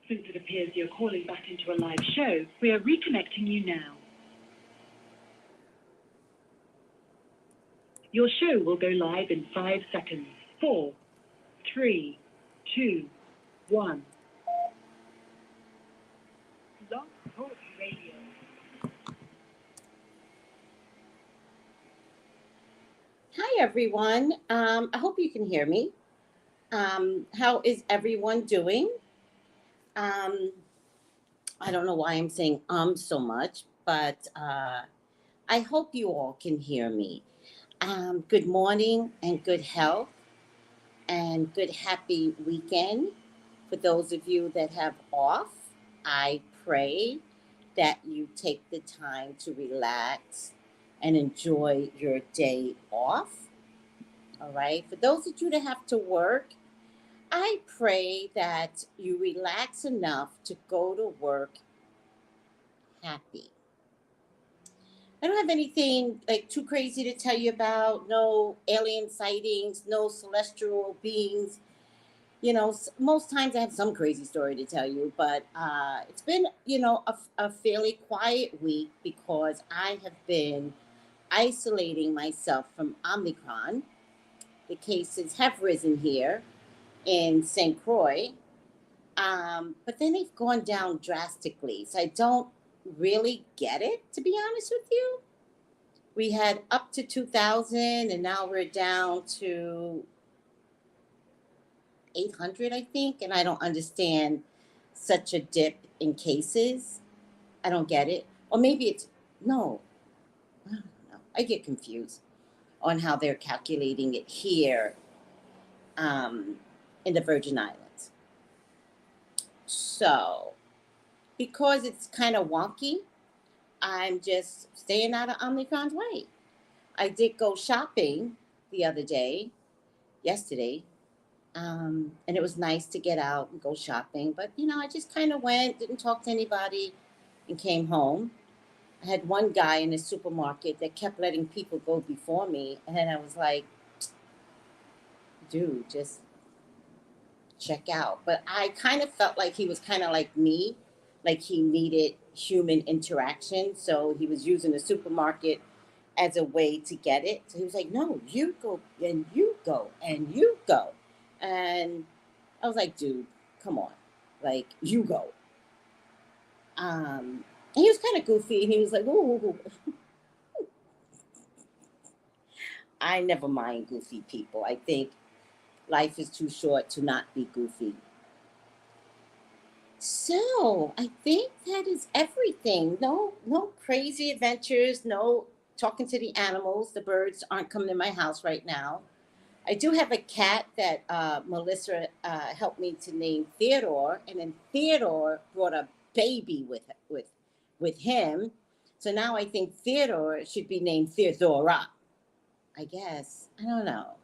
Since it appears you're calling back into a live show, we are reconnecting you now. Your show will go live in 5 seconds. 4, 3, 2, 1. Long Poetry Radio. Hi, everyone. I hope you can hear me. How is everyone doing? I don't know why I'm saying so much, but I hope you all can hear me. Good morning and good health and good happy weekend. For those of you that have off, I pray that you take the time to relax and enjoy your day off. All right. For those of you that have to work, I pray that you relax enough to go to work happy. I don't have anything like too crazy to tell you about. No alien sightings, no celestial beings. You know, most times I have some crazy story to tell you, but it's been, a fairly quiet week because I have been isolating myself from Omicron. The cases have risen here in St. Croix, but then they've gone down drastically. So I don't really get it, to be honest with you. We had up to 2,000, and now we're down to 800, I think, and I don't understand such a dip in cases. I don't get it. Or maybe it's, no, I don't know. I get confused on how they're calculating it here in the Virgin Islands. So, because it's kind of wonky, I'm just staying out of Omicron's way. I did go shopping the other day, yesterday, and it was nice to get out and go shopping. But, I just kind of went, didn't talk to anybody, and came home. I had one guy in the supermarket that kept letting people go before me. And then I was like, dude, just check out. But I kind of felt like he was kind of like me, like he needed human interaction. So he was using the supermarket as a way to get it. So he was like, no, you go and you go and you go. And I was like, dude, come on. Like, you go. And he was kind of goofy. And he was like, ooh. I never mind goofy people. I think life is too short to not be goofy. So I think that is everything. No crazy adventures. No talking to the animals. The birds aren't coming in my house right now. I do have a cat that Melissa helped me to name Theodore, and then Theodore brought a baby with him. So now I think Theodore should be named Theodora. I guess. I don't know.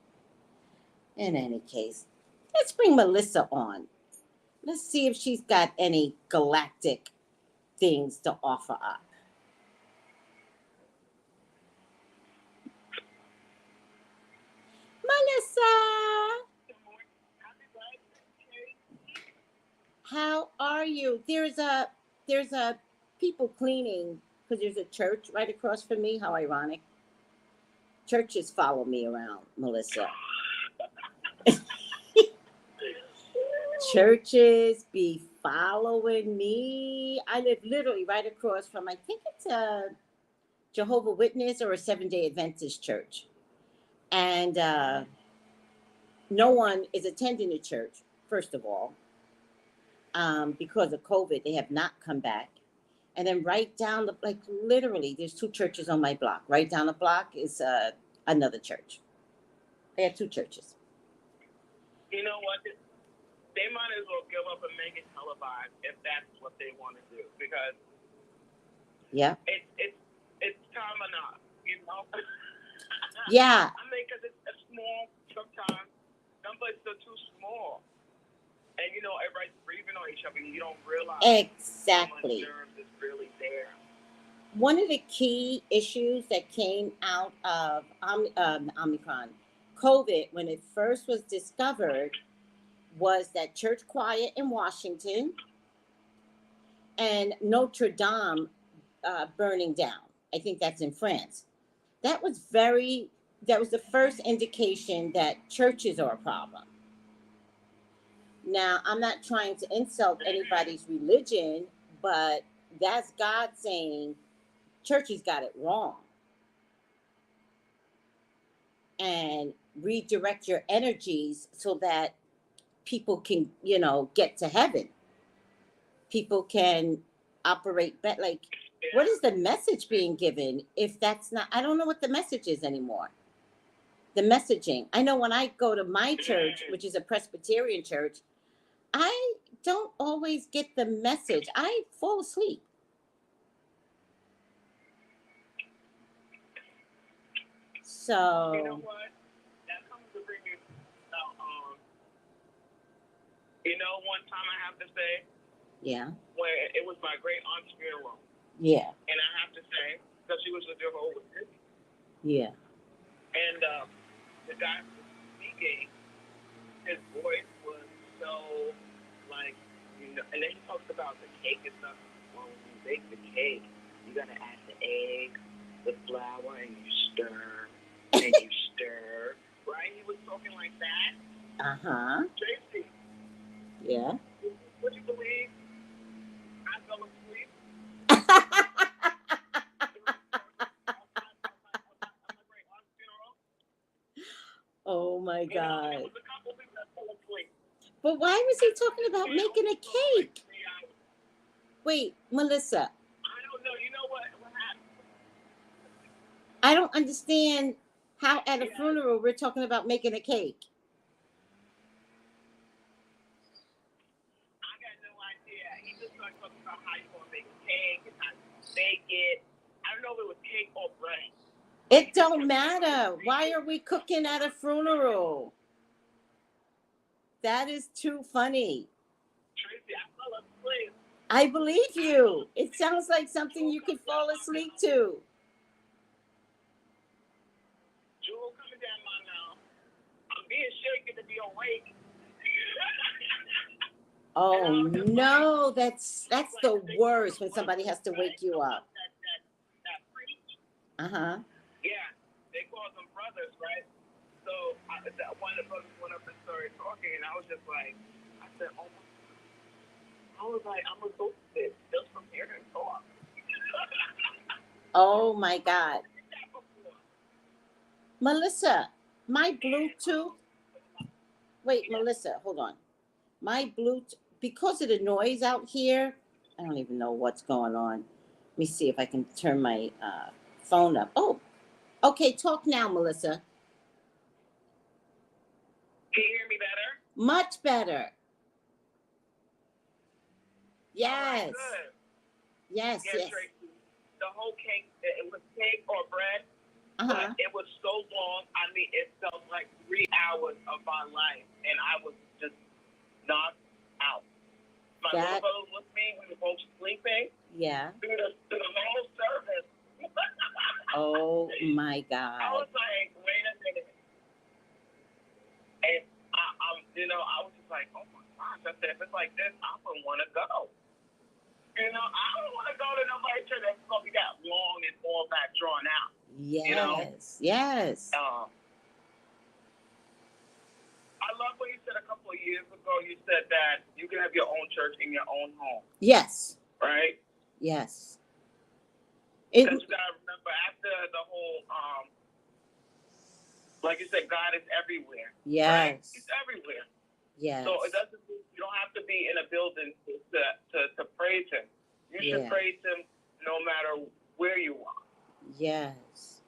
In any case, let's bring Melissa on. Let's see if she's got any galactic things to offer up. Melissa, how are you? There's a people cleaning because there's a church right across from me. How ironic. Churches follow me around, Melissa. Churches be following me. I live literally right across from, I think it's a Jehovah Witness or a Seventh-day Adventist church. And no one is attending the church, first of all. Because of COVID, they have not come back. And then right down literally, there's 2 churches on my block. Right down the block is another church. They have 2 churches. You know what? They might as well give up and make it televised if that's what they want to do, because it's time enough, Yeah. I mean, because it's small sometimes. Numbers are too small. And, everybody's breathing on each other, and you don't realize exactly how much germs is really there. One of the key issues that came out of Omicron, COVID, when it first was discovered, was that church quiet in Washington and Notre Dame burning down. I think that's in France. That was the first indication that churches are a problem. Now, I'm not trying to insult anybody's religion, but that's God saying churches got it wrong. And redirect your energies so that people can, get to heaven. People can operate better. Like, what is the message being given if that's not, I don't know what the message is anymore. The messaging. I know when I go to my church, which is a Presbyterian church, I don't always get the message. I fall asleep. So. You know what? That comes to bring me one time I have to say. Yeah. Where it was my great aunt's funeral. Yeah. And I have to say, because she was a Jehovah's Witness. Yeah. And the guy speaking, his voice was so, like, and then he talks about the cake and stuff. Well, when you bake the cake, you got to add the egg, the flour, and you stir, and you stir. Right? He was talking like that. Uh-huh. Tracey. Yeah. Would you believe I fell asleep? Oh my God. It was a couple things that fell asleep. But why was he talking about making a cake? Wait, Melissa. I don't know. You know what happened? I don't understand how at a funeral we're talking about making a cake. I got no idea. He just started talking about how you want to make a cake and how you bake it. I don't know if it was cake or bread. It don't matter. Why are we cooking at a funeral? That is too funny. Tracey, I fell asleep. I believe you. It sounds like something you could fall asleep to. Jewel coming down my mouth. I'm being shaken to be awake. Oh no, that's the worst when somebody has to wake you up. That preach. Uh-huh. Yeah, they call them brothers, right? So one of the brothers went up and started talking, and I was just like, I said, oh my God. I was like, I'm going to go sit just from here and talk. Oh my God. Melissa, my Bluetooth. Wait, Melissa, hold on. My Bluetooth, because of the noise out here, I don't even know what's going on. Let me see if I can turn my phone up. Oh, okay. Talk now, Melissa. Can you hear me better? Much better. Yes. Good. Yes, yes. Tracy, the whole cake, it was cake or bread, Uh-huh. but it was so long. I mean, it felt like 3 hours of my life, and I was just knocked out. My little brother was with me. We were both sleeping. Yeah. Through the whole service. Oh my God. I was like, wait a minute. And I was just like, oh my gosh. I said, if it's like this, I don't want to go. I don't want to go to nobody's church that's going to be that long and all that drawn out. Yes. Yes. I love what you said a couple of years ago. You said that you can have your own church in your own home. Yes. Right? Yes. Because you got to remember, after the whole, like you said, God is everywhere. Yes. Right? He's everywhere. Yes. So it doesn't mean you don't have to be in a building to praise him. You should praise him no matter where you are. Yes.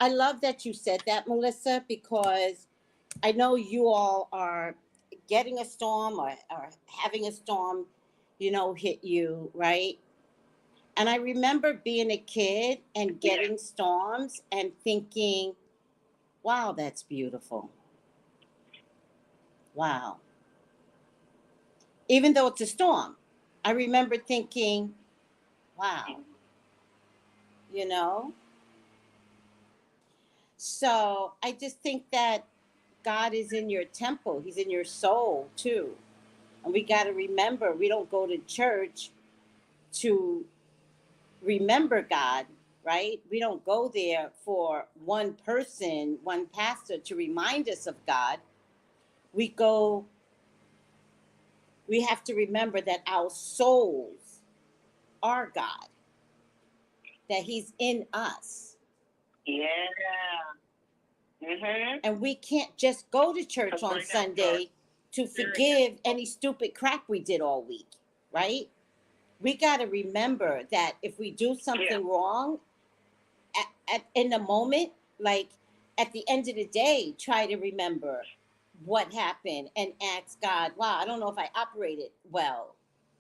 I love that you said that, Melissa, because I know you all are getting a storm or having a storm, hit you, right? And I remember being a kid and getting storms and thinking, wow, that's beautiful. Wow. Even though it's a storm, I remember thinking, wow, So I just think that God is in your temple. He's in your soul too. And we got to remember, we don't go to church to remember God, right? We don't go there for one person, one pastor to remind us of God. We have to remember that our souls are God, that He's in us. Yeah. Mm-hmm. And we can't just go to church on Sunday to forgive any stupid crap we did all week, right? We got to remember that if we do something wrong in the moment, like at the end of the day, try to remember what happened and ask God, wow, I don't know if I operated well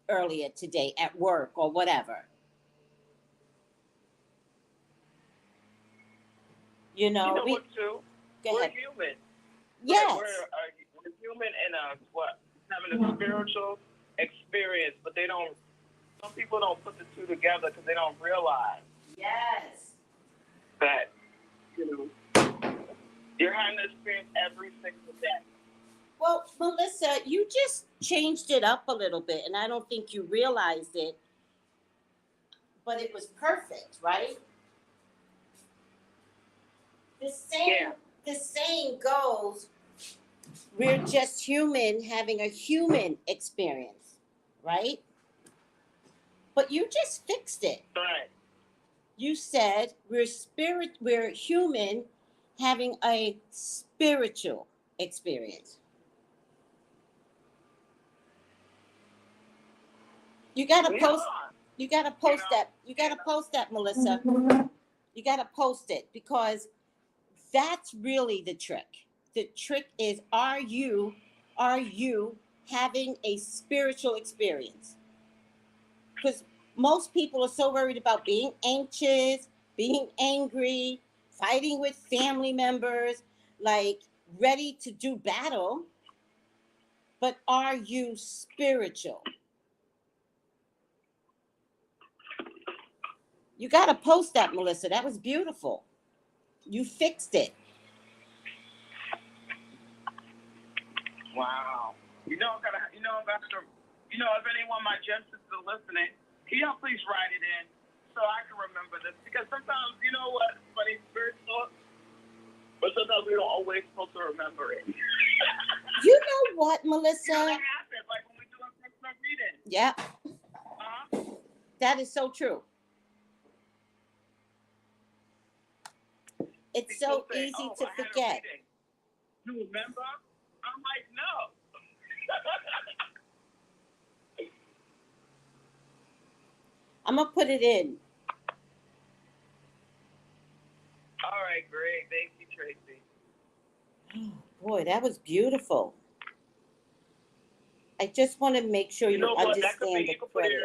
earlier today at work or whatever. You know what, too? We're human. Yes. We're human in having a spiritual experience, but some people don't put the two together because they don't realize. Yes. That, you're having to experience every single day. Well, Melissa, you just changed it up a little bit, and I don't think you realized it, but it was perfect, right? The saying goes, we're just human having a human experience, right? But you just fixed it. Right. You said we're human having a spiritual experience. You gotta post that. You gotta post that, Melissa. You gotta post it, because that's really the trick. The trick is, are you having a spiritual experience? Because most people are so worried about being anxious, being angry, fighting with family members, like ready to do battle. But are you spiritual? You got to post that, Melissa. That was beautiful. You fixed it. Wow. If anyone, my gem sisters are listening, can y'all please write it in so I can remember this? Because sometimes, you know what, funny spiritual, but sometimes we don't always supposed to remember it. You know what, Melissa? That happens, like when we do a personal reading. Yeah. That is so true. It's so easy to forget. You remember? I'm like, no. I'm going to put it in. All right, great. Thank you, Tracy. Oh, boy, that was beautiful. I just want to make sure you understand the credit.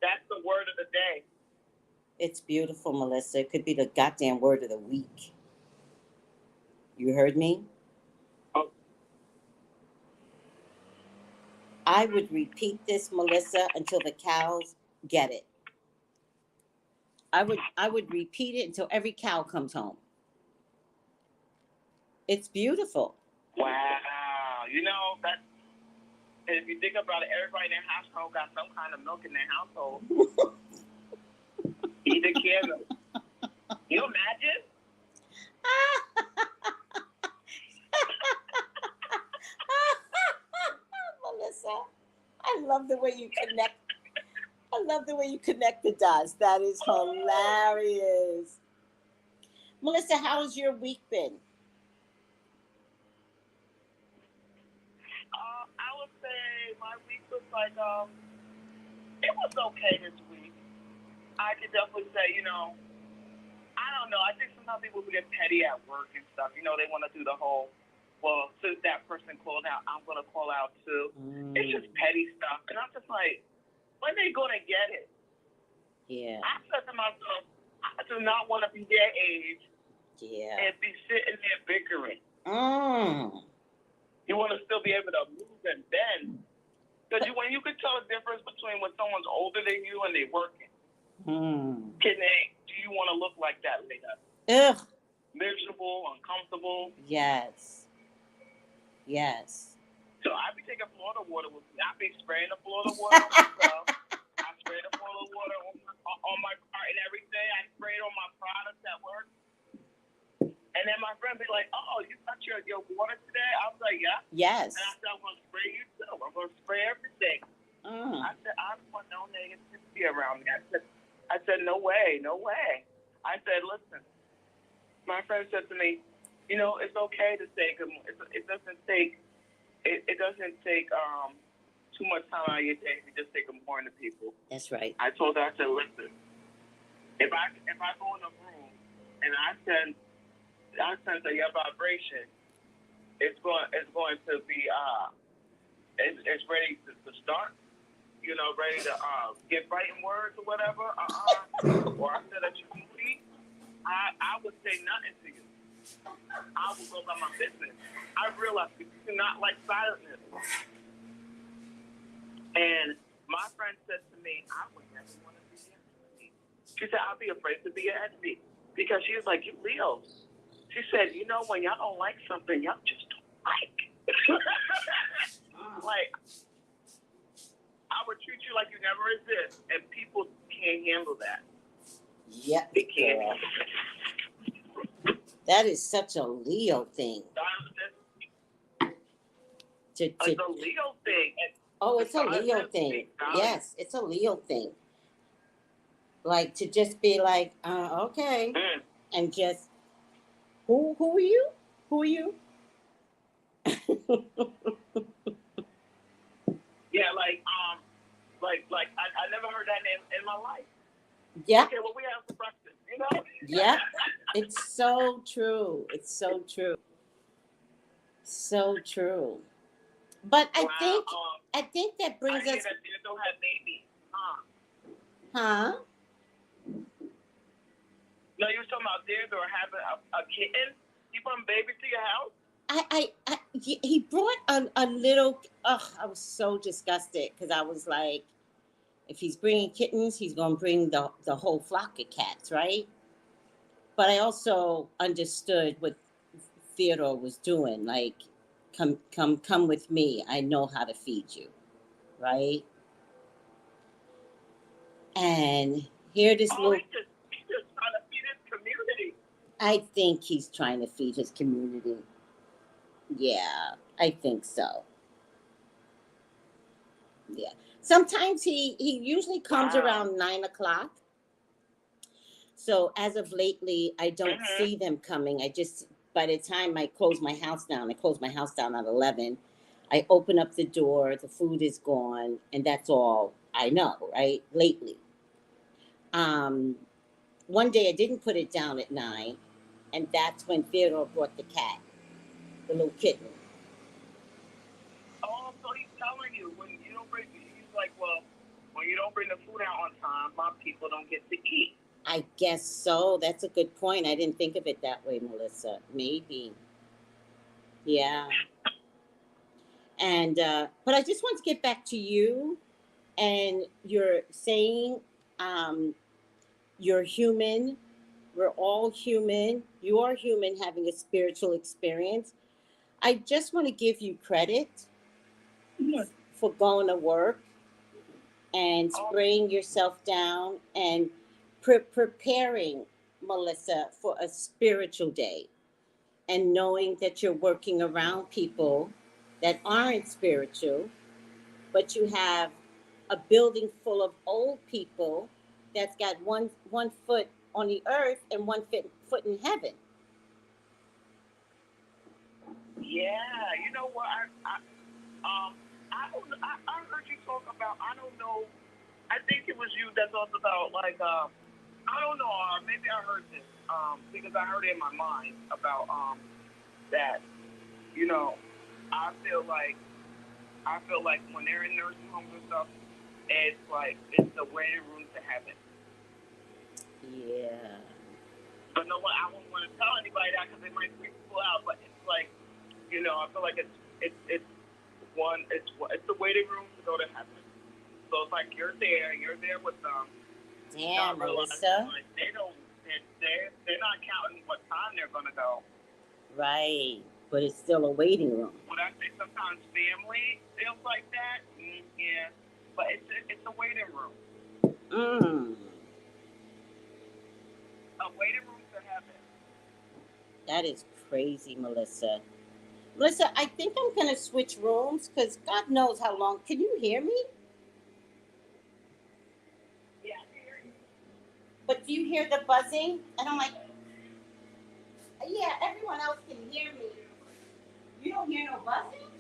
That's the word of the day. It's beautiful, Melissa. It could be the goddamn word of the week. You heard me? Oh. I would repeat this, Melissa, until the cows get it. I would repeat it until every cow comes home. It's beautiful. Wow. That, if you think about it, everybody in their household got some kind of milk in their household. Either candle. You imagine? Melissa, I love the way you connect. I love the way you connect the dots. That is hilarious. Melissa, how's your week been? I would say my week was like, it was okay this week. I could definitely say, I don't know. I think sometimes people get petty at work and stuff. They want to do the whole, well, since that person called out, I'm going to call out too. It's just petty stuff. And I'm just like, when they going to get it? Yeah. I said to myself, I do not want to be their age and be sitting there bickering. You want to still be able to move and bend. Because when you can tell the difference between when someone's older than you and they're working. Do you want to look like that later? Ugh. Miserable, uncomfortable. Yes. So I be taking Florida water with me. I be spraying the Florida water on myself. I spray the Florida water on my car and everything. I spray it on my products at work. And then my friend be like, "Oh, you got your water today?" I was like, "Yeah." Yes. And I said, "I'm gonna spray you too. I'm gonna spray everything." I said, "I don't want no negativity around me." I said, "No way, no way." I said, "Listen." My friend said to me, "You know, it's okay to say good morning. It doesn't take too much time out of your day to just say good morning to people." That's right. I told her, I said, "Listen, if I go in a room and I sense that your vibration is going to be it's ready to start, you know, ready to get fighting words or whatever, or I said that you complete, I would say nothing to you. I will go about my business. I realized you do not like silentness." And my friend said to me, "I would never want to be your enemy." She said, "I'll be afraid to be your enemy." Because she was like, "You Leos." She said, "You know, when y'all don't like something, y'all just don't like." Like, I would treat you like you never exist, and people can't handle that. Yeah. They can't handle that. That is such a Leo thing. It's a Leo thing. Oh, it's a Leo thing. Yes, it's a Leo thing. Like to just be like, okay, and just who are you? Who are you? Yeah, like I never heard that name in my life. Yeah. Okay, well we have some breakfast, you know? Yeah. It's so true. It's so true. So true. But I think that brings us. That they don't have babies. Huh? No, you were talking about theirs or having a kitten. You bring babies to your house? He brought a little. I was so disgusted because I was like, if he's bringing kittens, he's gonna bring the whole flock of cats, right? But I also understood what Theodore was doing. Like, come with me. I know how to feed you, right? And here this little. He's just trying to feed his community. I think he's trying to feed his community. Yeah, I think so. Yeah. Sometimes he usually comes around 9 o'clock. So as of lately, I don't see them coming. I just, by the time I close my house down at 11. I open up the door, the food is gone, and that's all I know, right? Lately. One day I didn't put it down at 9, and that's when Theodore brought the cat, the little kitten. Oh, so he's telling you when you don't bring, he's like, well, when you don't bring the food out on time, my people don't get to eat. I guess so. That's a good point. I didn't think of it that way, Melissa. Maybe. Yeah. And, but I just want to get back to you, and you're saying, you're human. We're all human. You are human having a spiritual experience. I just want to give you credit for going to work and spraying yourself down and preparing, Melissa, for a spiritual day, and knowing that you're working around people that aren't spiritual, but you have a building full of old people that's got one foot on the earth and one foot in heaven. Yeah, you know what? I heard you talk about. I don't know. I think it was you that talked about like I don't know. Maybe I heard this because I heard it in my mind about that. You know, I feel like when they're in nursing homes and stuff, it's like it's the waiting room to heaven. Yeah. But no, I wouldn't want to tell anybody that because they might freak people out. But it's like, you know, I feel like it's the waiting room to go to heaven. So it's like you're there with them. Damn, Melissa. Like they're not counting what time they're gonna go. Right, but it's still a waiting room. Well, I say sometimes family feels like that. Yeah, but it's a waiting room. A waiting room to heaven. That is crazy, Melissa. Melissa, I think I'm going to switch rooms because God knows how long. Can you hear me? Yeah, I can hear you. But do you hear the buzzing? And I'm like, yeah, everyone else can hear me. You don't hear no buzzing?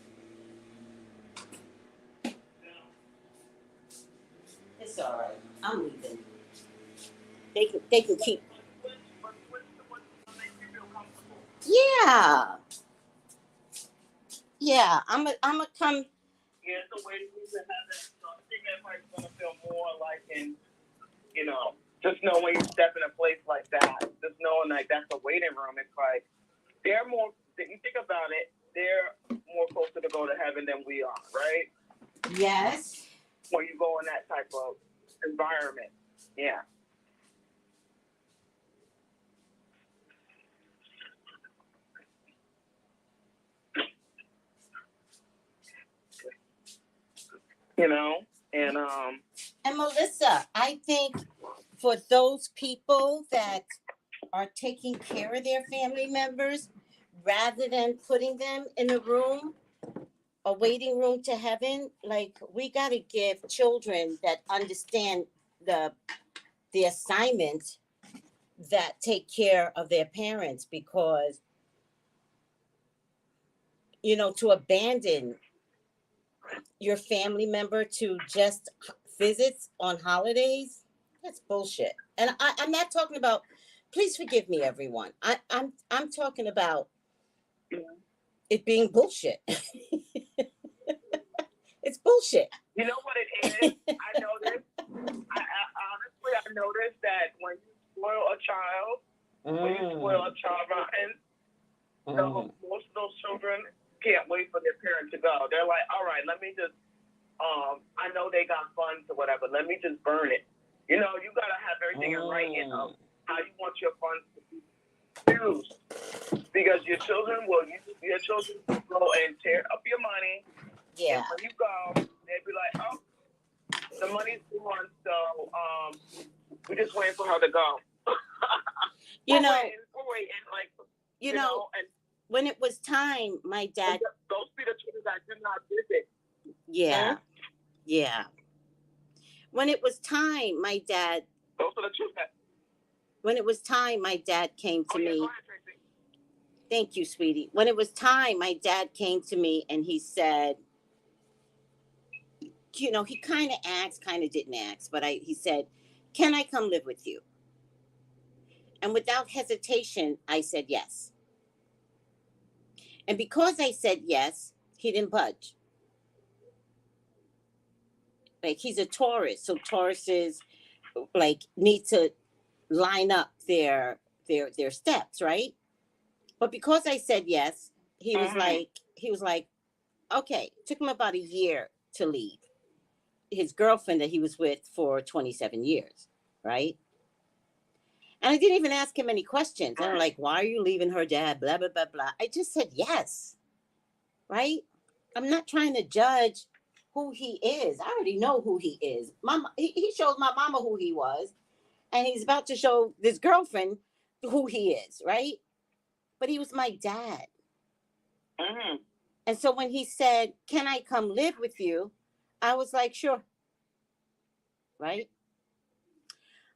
It's all right. I'm leaving. They can keep. Yeah. Yeah, I'm a come. Yeah, it's a way to have that. So I think everybody's gonna feel more like just know when you step in a place like that, just knowing like that's a waiting room. It's like they're more. You think about it, they're more closer to go to heaven than we are, right? Yes. When you go in that type of environment, yeah. And Melissa, I think for those people that are taking care of their family members, rather than putting them in a room, a waiting room to heaven, like we got to give children that understand the assignment that take care of their parents, because to abandon your family member to just visits on holidays, that's bullshit. And I'm not talking about, please forgive me everyone, I'm talking about it being bullshit. It's bullshit. You know what it is? I noticed. Honestly, I noticed that when you spoil a child, rotten, most of those children can't wait for their parent to go. They're like, all right, let me just, I know they got funds or whatever. Let me just burn it. You got to have everything in writing of how you want your funds to be used. Because your children will go and tear up your money. Yeah. And when you go, they'll be like, oh, the money's gone, so we're just waiting for her to go. We're waiting, like, and when it was time, my dad. Those be the children that did not visit. Yeah. Huh? Yeah. When it was time, my dad. Those are the children. When it was time, my dad came to me. Go ahead, Tracey. Thank you, sweetie. When it was time, my dad came to me and he said, he kind of asked, kind of didn't ask, but he said, can I come live with you? And without hesitation, I said yes. And because I said yes, he didn't budge. Like, he's a Taurus, so Tauruses like need to line up their steps, right? But because I said yes, he was like, okay. It took him about a year to leave his girlfriend that he was with for 27 years, right? And I didn't even ask him any questions. And I'm like, why are you leaving her, dad? Blah, blah, blah, blah. I just said yes, right? I'm not trying to judge who he is. I already know who he is. He showed my mama who he was, and he's about to show this girlfriend who he is, right? But he was my dad. Mm-hmm. And so when he said, can I come live with you? I was like, sure. Right?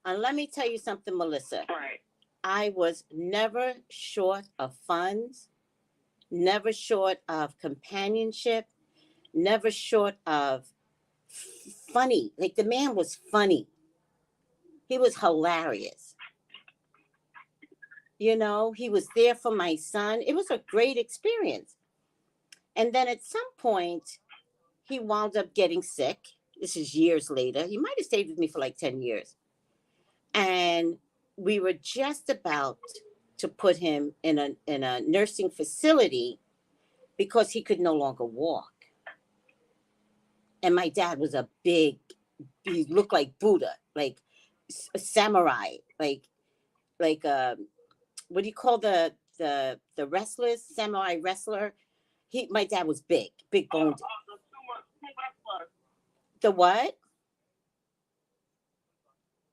And let me tell you something, Melissa. Right. I was never short of funds, never short of companionship, never short of funny. Like, the man was funny. He was hilarious. He was there for my son. It was a great experience. And then at some point, he wound up getting sick. This is years later. He might have stayed with me for like 10 years. And we were just about to put him in a nursing facility because he could no longer walk. And my dad was he looked like Buddha, like a samurai, like what do you call the wrestlers, samurai wrestler? My dad was big boned. The sumo wrestler. The what?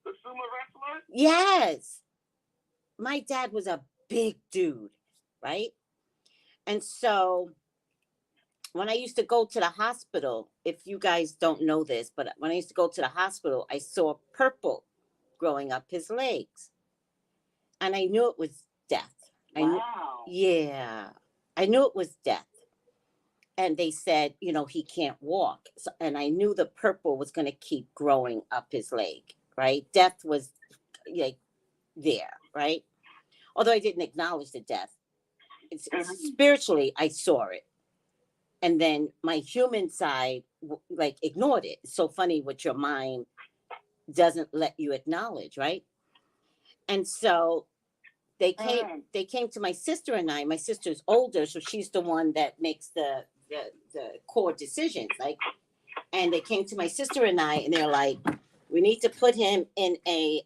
The sumo wrestler? Yes. My dad was a big dude, right? And so when I used to go to the hospital, if you guys don't know this, but when I used to go to the hospital, I saw purple growing up his legs. And I knew it was death. Wow. Yeah. I knew it was death. And they said, you know, he can't walk. So, and I knew the purple was going to keep growing up his leg, right? Death was like there, right? Although I didn't acknowledge the death. Spiritually, I saw it. And then my human side, like, ignored it. It's so funny what your mind doesn't let you acknowledge, right? And so they came to my sister and I. My sister's older, so she's the one that makes the core decisions. Like, and they came to my sister and I, and they're like, we need to put him in a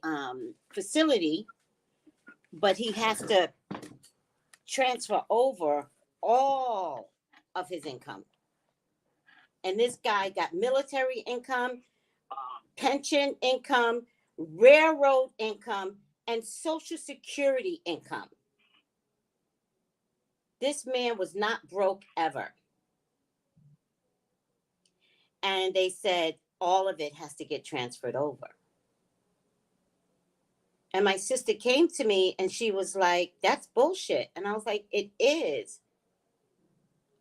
facility, but he has to transfer over all of his income. And this guy got military income, pension income, railroad income, and Social Security income. This man was not broke ever. And they said all of it has to get transferred over. And my sister came to me and she was like, that's bullshit. And I was like, it is.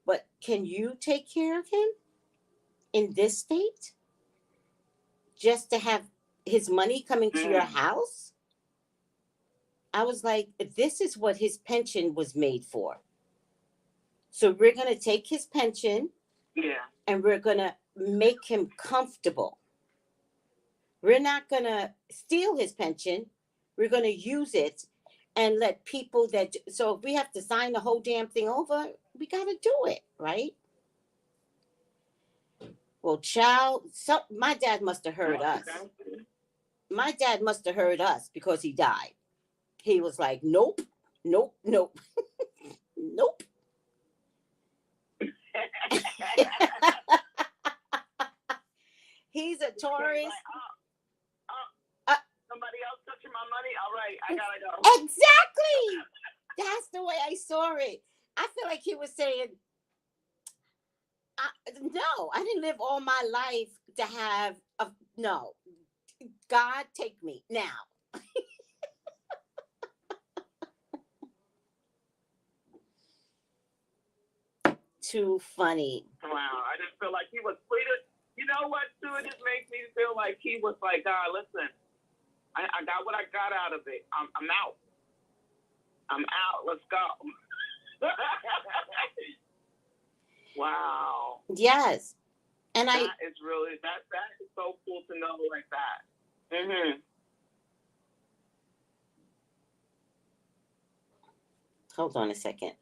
But can you take care of him in this state? Just to have his money coming to your house? I was like, this is what his pension was made for. So we're going to take his pension, and we're going to make him comfortable. We're not going to steal his pension. We're going to use it and let people that, so if we have to sign the whole damn thing over, we got to do it, right? Well, child, my dad must have heard us. My dad must have heard us because he died. He was like, nope, nope, nope, nope. He's a Taurus. Somebody else touching my money? All right, I gotta go. Exactly. That's the way I saw it. I feel like he was saying, no, I didn't live all my life to have no. God, take me now. Too funny. Wow, I just feel like he was pleaded. You know what, too? It just makes me feel like he was like, God, listen, I got what I got out of it. I'm out. I'm out. Let's go. Wow. Yes. And that is really, that is so cool to know like that. Mm-hmm. Hold on a second.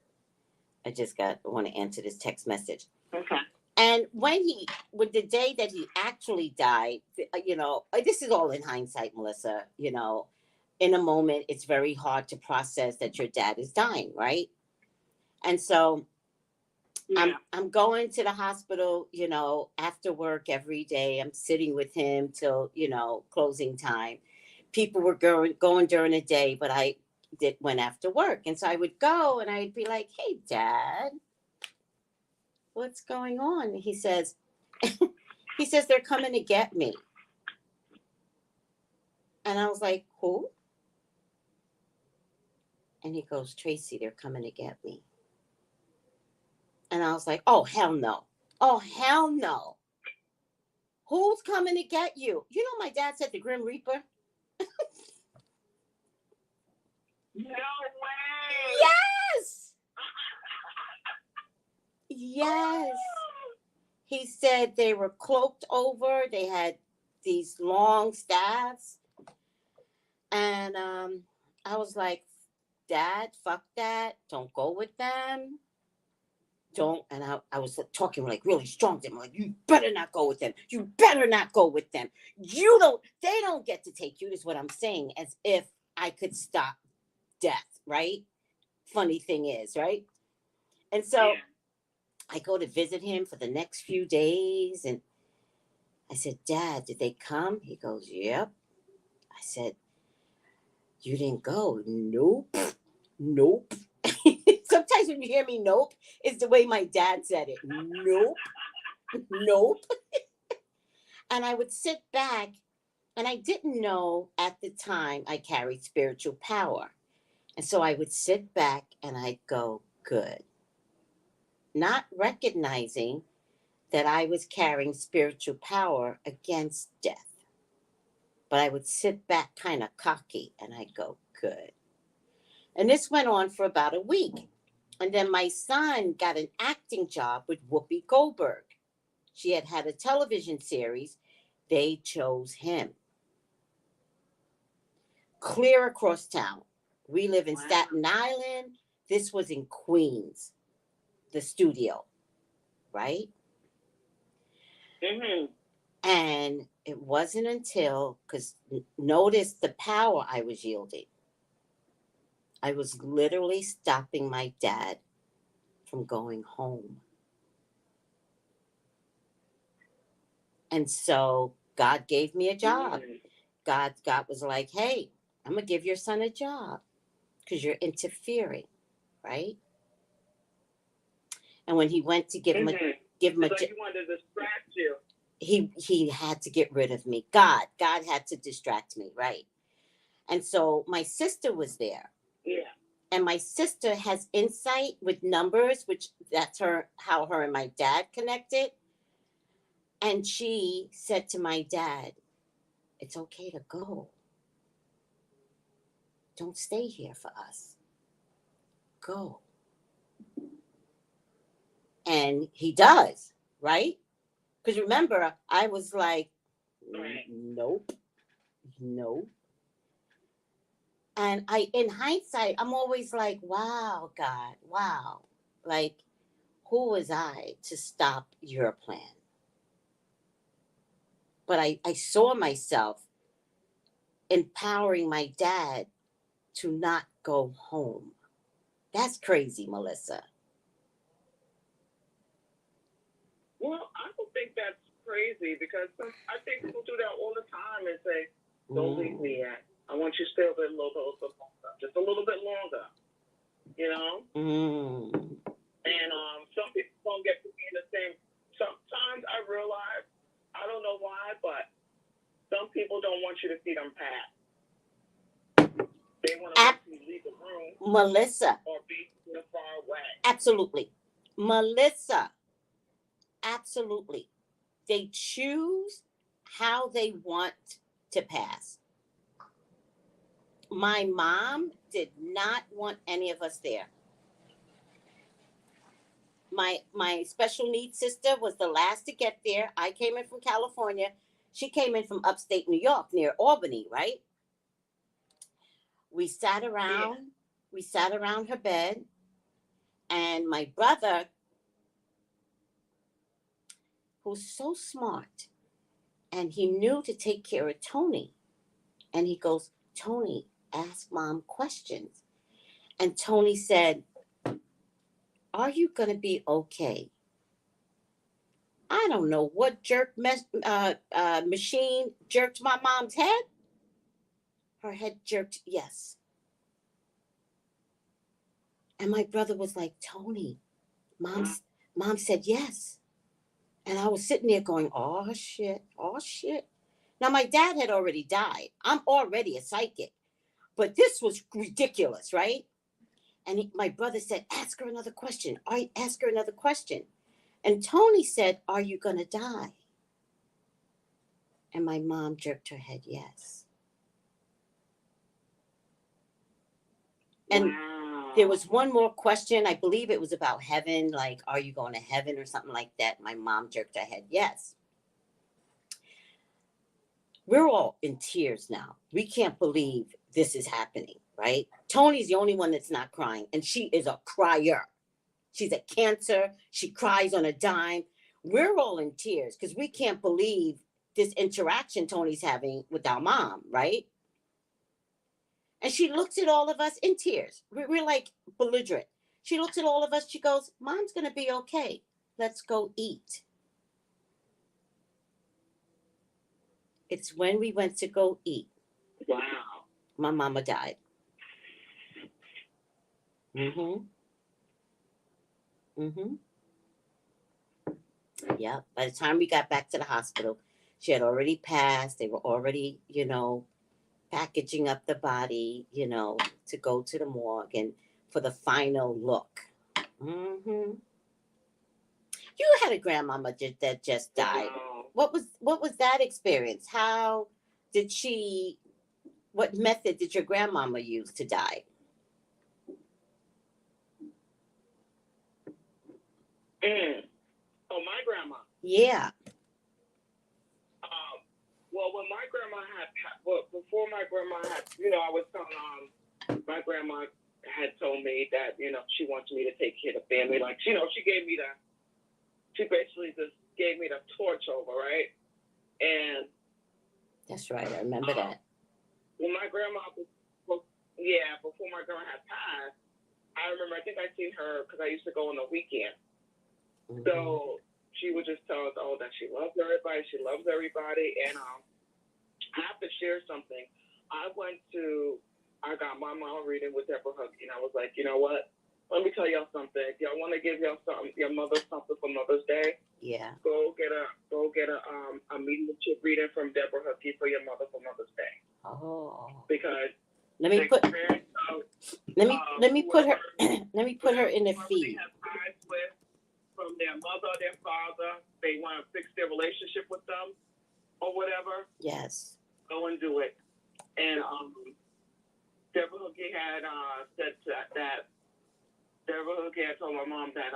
I just want to answer this text message. Okay. And with the day that he actually died, you know, this is all in hindsight, Melissa, you know, in a moment, it's very hard to process that your dad is dying, right? And so I'm going to the hospital, you know, after work every day. I'm sitting with him till, you know, closing time. People were going during the day, but I went after work. And so I would go and I'd be like, hey, Dad, what's going on? He says, they're coming to get me. And I was like, who? And he goes, Tracy, they're coming to get me. And I was like, oh, hell no. Oh, hell no. Who's coming to get you? You know, my dad said the Grim Reaper. No way. Yes. Yes. He said they were cloaked over. They had these long staffs. And I was like, Dad, fuck that. Don't go with them. Don't. And I was talking like really strong to him. Like, you better not go with them. You better not go with them. They don't get to take you, is what I'm saying, as if I could stop death, right? Funny thing is, right? And so I go to visit him for the next few days, and I said, Dad, did they come? He goes, yep. I said, you didn't go? Nope. Nope. Sometimes when you hear me nope, it's the way my dad said it. Nope. Nope. And I would sit back, and I didn't know at the time I carried spiritual power. And so I would sit back and I'd go, good. Not recognizing that I was carrying spiritual power against death. But I would sit back kind of cocky and I'd go, good. And this went on for about a week. And then my son got an acting job with Whoopi Goldberg. She had had a television series. They chose him. Clear across town. We live in Staten Island. This was in Queens, the studio, right? Mm-hmm. And it wasn't until, because notice the power I was yielding. I was literally stopping my dad from going home. And so God gave me a job. God was like, hey, I'm going to give your son a job because you're interfering, right? And when he went to give him a like you wanted to distract you. He had to get rid of me. God had to distract me, right? And so my sister was there. Yeah. And my sister has insight with numbers, which that's how her and my dad connected. And she said to my dad, it's okay to go. Don't stay here for us. Go. And he does, right? Because remember, I was like, nope. And in hindsight, I'm always like, wow, God, wow. Like, who was I to stop your plan? But I saw myself empowering my dad to not go home. That's crazy, Melissa. Well, I don't think that's crazy because I think people do that all the time and say, don't leave me yet. I want you to stay a little bit longer. Just a little bit longer. You know? And some people don't get to be in the same. Sometimes I realize, I don't know why, but some people don't want you to see them pass. They want to leave the room. Melissa. Or be far away. Absolutely. Melissa. Absolutely. They choose how they want to pass. My mom did not want any of us there. My special needs sister was the last to get there. I came in from California. She came in from upstate New York near Albany, right? We sat around. Yeah. We sat around her bed. And my brother, who's so smart, and he knew to take care of Tony. And he goes, Tony, ask mom questions. And Tony said, are you going to be okay? I don't know what machine jerked my mom's head. Her head jerked, yes. And my brother was like, Tony, mom said yes. And I was sitting there going, oh, shit. Now, my dad had already died. I'm already a psychic. But this was ridiculous, right? And my brother said, ask her another question. Ask her another question. And Tony said, are you going to die? And my mom jerked her head, yes. And there was one more question. I believe it was about heaven. Like, are you going to heaven or something like that? My mom jerked her head, yes. We're all in tears now. We can't believe this is happening, right? Tony's the only one that's not crying. And she is a crier. She's a Cancer. She cries on a dime. We're all in tears because we can't believe this interaction Tony's having with our mom, right? And she looks at all of us in tears. We're like belligerent. She looks at all of us. She goes, Mom's going to be okay. let's go eat. It's when we went to go eat. Wow. My mama died. Mm-hmm. Mm-hmm. Yeah. By the time we got back to the hospital, she had already passed. They were already, packaging up the body, to go to the morgue and for the final look. Mm-hmm. You had a grandmama that just died. Wow. What was that experience? How did what method did your grandmama use to die? Oh, my grandma. Yeah. Well, when my grandma before my grandma had, I was telling my grandma had told me that, she wants me to take care of the family. Like, she basically just gave me the torch over, right? And That's right. I remember that. when my grandma, before my grandma had passed, I remember, I think I seen her because I used to go on the weekend. Mm-hmm. So she would just tell us, that she loves everybody. She loves everybody. And I have to share something. I got my mom reading with Deborah Hookie, and I was like, you know what? Let me tell y'all something. If y'all want to give your mother something for Mother's Day, yeah, go get a mediumship reading from Deborah Hookie for your mother for Mother's Day. Oh. Because let me put her in the feed. Have ties with from their mother, their father, they want to fix their relationship with them or whatever. Yes. Go and do it. And Deborah Hookie had said that Deborah Hookie had told my mom that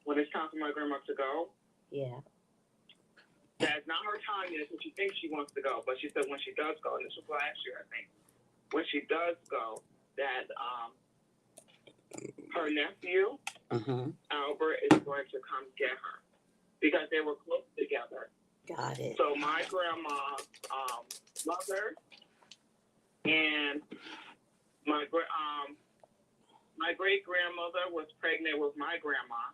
when it's time for my grandma to go, yeah, that's not her time yet, so she thinks she wants to go. But she said when she does go, and this was last year, I think, when she does go, that her nephew, Albert, is going to come get her because they were close together. Got it. So my grandma, mother, and my great grandmother was pregnant with my grandma,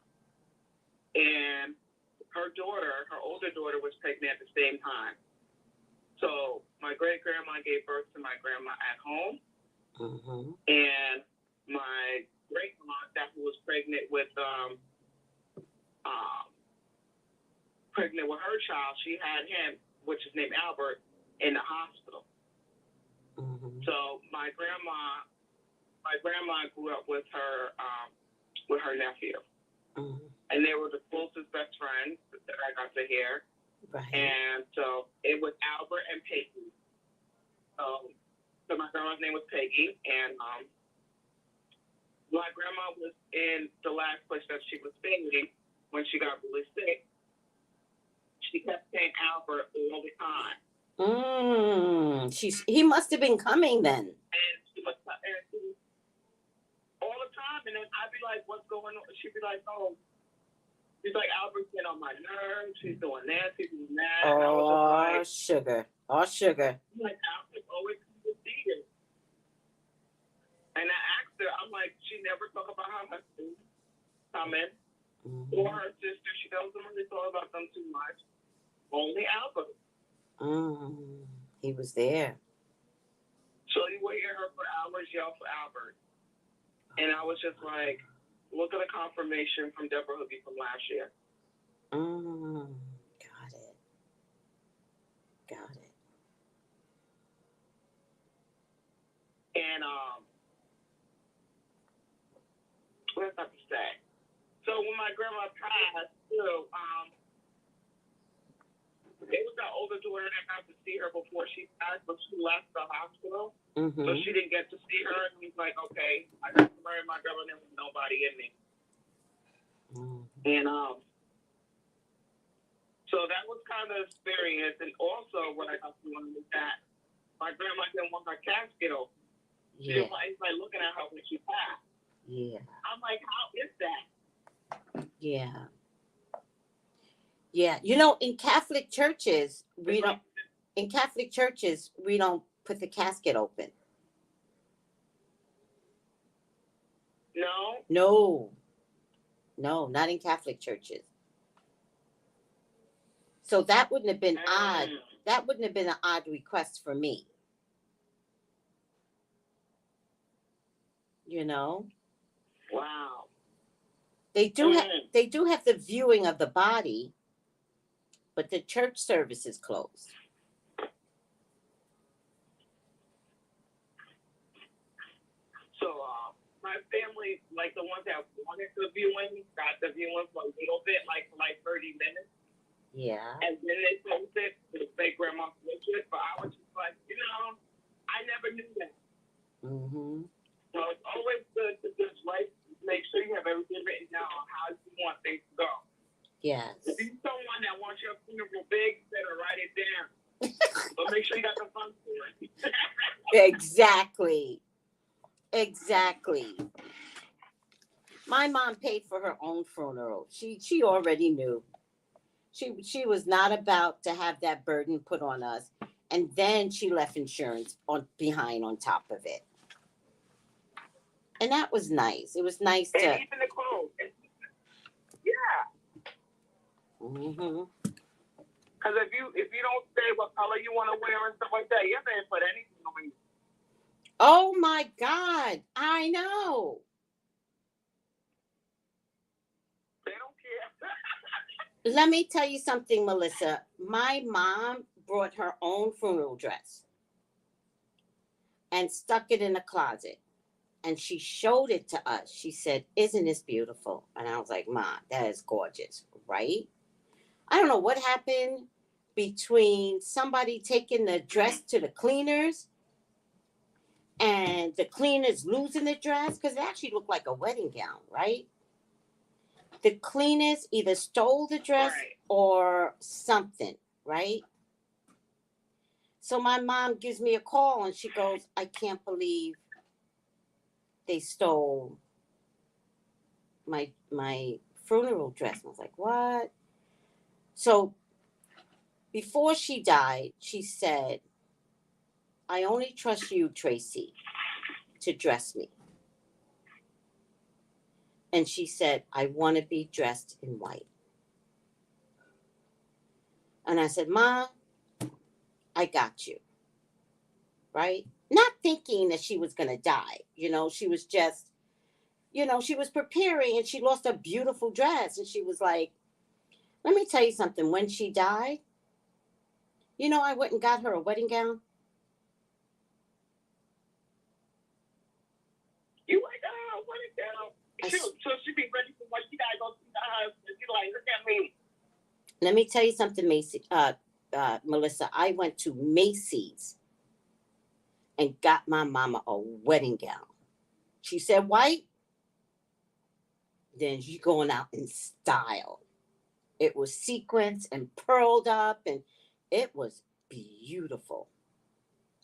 and her older daughter, was pregnant at the same time. So my great grandma gave birth to my grandma at home, and my great grandma that was pregnant with her child, she had him, which is named Albert, in the hospital. So my grandma grew up with her nephew, and they were the closest best friends that I got to hear. Right. And so it was Albert and Peggy. So my grandma's name was Peggy, and my grandma was in the last place that she was staying when she got really sick. She kept saying Albert all the time. He must have been coming then. And she was all the time, and then I'd be like, "What's going on?" She'd be like, "Oh." She's like, Albert's getting on my nerves. She's doing that. She's doing that. And I was just like, sugar. Oh, sugar. I'm like, Albert's always coming to see you. And I asked her, I'm like, she never talk about her husband coming or her sister. She doesn't really talk about them too much. Only Albert. He was there. So you would hear her for hours yell for Albert. And I was just like, look at the confirmation from Deborah Hookie from last year. Got it. And what did I have to say? So when my grandma passed, too, it was that older daughter that got to see her before she passed, but she left the hospital. So she didn't get to see her. And he's like, okay, I got to marry my grandma with nobody in me. And so that was kind of experience. And also what I got to learn is that my grandma didn't want her casket open. Yeah. She was like looking at her when she passed. Yeah. I'm like, how is that? Yeah. Yeah. In Catholic churches, we don't put the casket open. No? No, not in Catholic churches. So that wouldn't have been odd. That wouldn't have been an odd request for me. You know? Wow. They do have the viewing of the body, but the church service is closed. So, my family, like the ones that wanted the viewing, got the viewing for a little bit, like 30 minutes. Yeah. And then they closed it to say grandma switch it, but I was just like, I never knew that. Mm-hmm. So it's always good to just make sure you have everything written down on how you want things to go. Yes. If you're someone that wants your funeral big, you better write it down. But make sure you got the funds for it. Exactly. My mom paid for her own funeral. She already knew. She was not about to have that burden put on us. And then she left insurance behind on top of it. And that was nice. It was nice to. And even the clothes. Yeah. Mm-hmm. Because if you don't say what color you want to wear and stuff like that, you have to put anything on you. Oh my God. I know. They don't care. Let me tell you something, Melissa. My mom brought her own funeral dress and stuck it in a closet. And she showed it to us. She said, "Isn't this beautiful?" And I was like, "Ma, that is gorgeous, right?" I don't know what happened between somebody taking the dress to the cleaners and the cleaners losing the dress, because it actually looked like a wedding gown, right? The cleaners either stole the dress or something, right? So my mom gives me a call and she goes, "I can't believe they stole my funeral dress." I was like, "What?" So before she died, she said, "I only trust you, Tracey, to dress me." And she said, "I want to be dressed in white." And I said, "Ma, I got you." Right? Not thinking that she was going to die. She was just, she was preparing and she lost a beautiful dress. And she was like, "Let me tell you something. When she died, I went and got her a wedding gown." You like, wedding gown. So she be ready for what she got to go see the husband. She like, look at me. Let me tell you something, Melissa. I went to Macy's and got my mama a wedding gown. She said white. Then she's going out in style. It was sequenced and pearled up, and it was beautiful.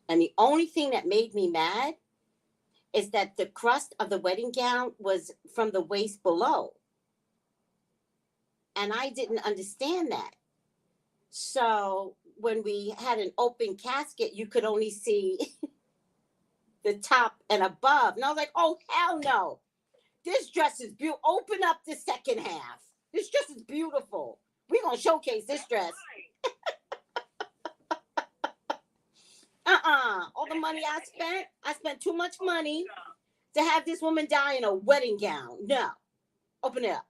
And the only thing that made me mad is that the crust of the wedding gown was from the waist below. And I didn't understand that. So when we had an open casket, you could only see the top and above. And I was like, "Oh, hell no. This dress is beautiful. Open up the second half. This dress is beautiful. We're going to showcase this dress." All the money I spent too much money to have this woman die in a wedding gown. No. Open it up.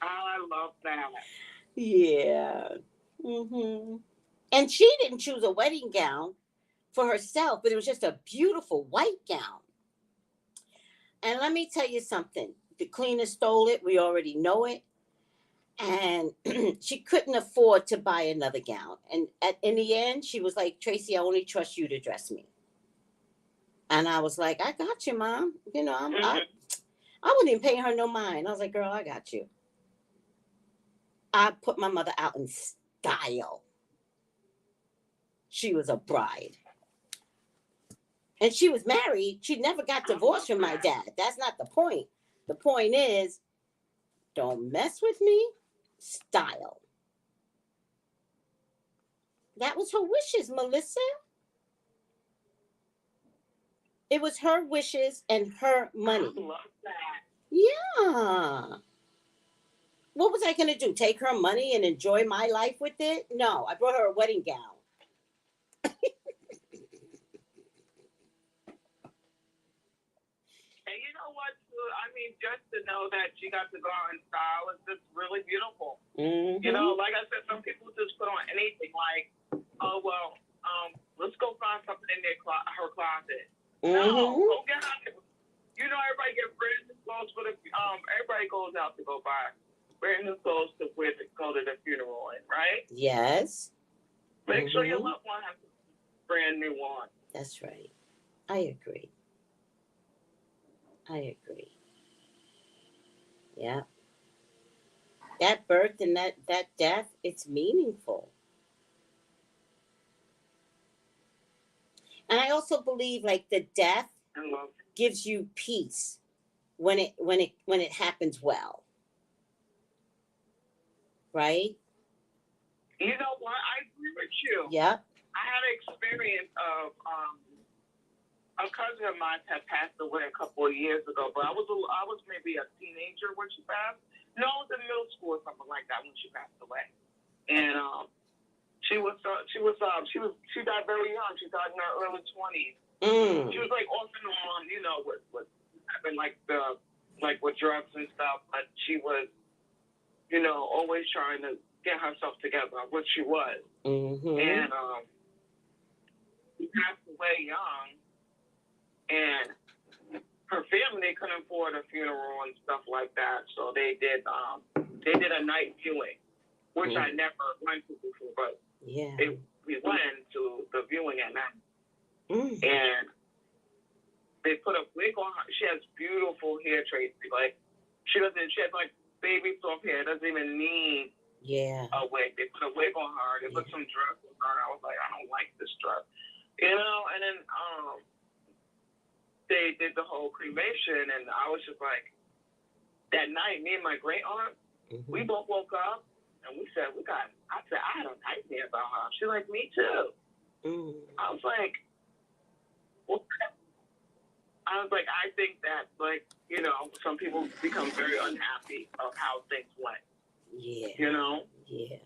I love that. Yeah. Mm-hmm. And she didn't choose a wedding gown for herself, but it was just a beautiful white gown. And let me tell you something. The cleaner stole it. We already know it. And she couldn't afford to buy another gown. And in the end, she was like, "Tracey, I only trust you to dress me." And I was like, "I got you, Mom." I wouldn't even pay her no mind. I was like, "Girl, I got you." I put my mother out in style. She was a bride. And she was married. She never got divorced from my dad. That's not the point. The point is, don't mess with me. Style. That was her wishes, Melissa. It was her wishes and her money. I love that. Yeah. What was I going to do? Take her money and enjoy my life with it? No, I brought her a wedding gown. And you know what? I mean, just to know that she got to go out in style is just really beautiful. Mm-hmm. You know, like I said, some people just put on anything like, oh, well, let's go find something in her closet. Mm-hmm. No, go get out. You know, everybody get brand new clothes for the, everybody goes out to go buy brand new clothes to wear to go to the funeral in, right? Yes. Make sure your loved one has a brand new one. That's right. I agree. Yeah. That birth and that death, it's meaningful. And I also believe like the death gives you peace when it happens well. Right? You know what? I agree with you. Yep. I had an experience of a cousin of mine had passed away a couple of years ago, but I was maybe a teenager when she passed. No, I was in middle school or something like that when she passed away. And she died very young. She died in her early 20s. She was like off and on, you know, with happened like with drugs and stuff, but she was, you know, always trying to get herself together, which she was. Mm-hmm. And she passed away young, and her family couldn't afford a funeral and stuff like that, so they did a night viewing, which I never went to before, but we went to the viewing at night. And they put a wig on her. She has beautiful hair, Tracy. Like she has like baby soft hair. Doesn't even need a wig. They put a wig on her. They put some drugs on her. I was like, I don't like this drug, you know. And then they did the whole cremation, and I was just like, that night, me and my great aunt, we both woke up and we said, I had a nightmare about her. She's like, me too. I was like, what? I was like, I think that, like, you know, some people become very unhappy of how things went. Yeah. You know? Yeah.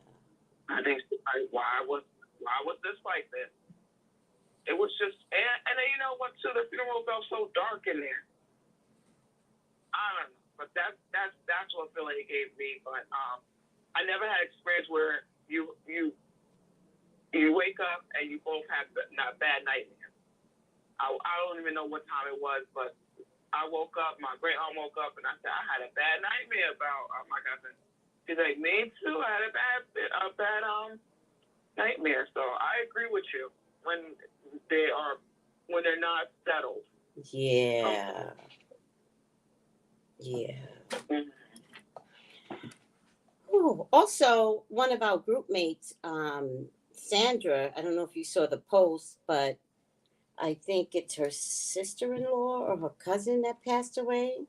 I think, like, why was this like this? It was just, and then, you know what, too, the funeral felt so dark in there. I don't know, but that's what feeling it gave me. But I never had experience where you wake up and you both have bad nightmares. I don't even know what time it was, but I woke up, my great aunt woke up, and I said, I had a bad nightmare about my cousin. She's like, me too, I had a bad nightmare. So I agree with you when they're not settled. Yeah. Yeah. Ooh, also, one of our group mates, Sandra, I don't know if you saw the post, but I think it's her sister-in-law or her cousin that passed away.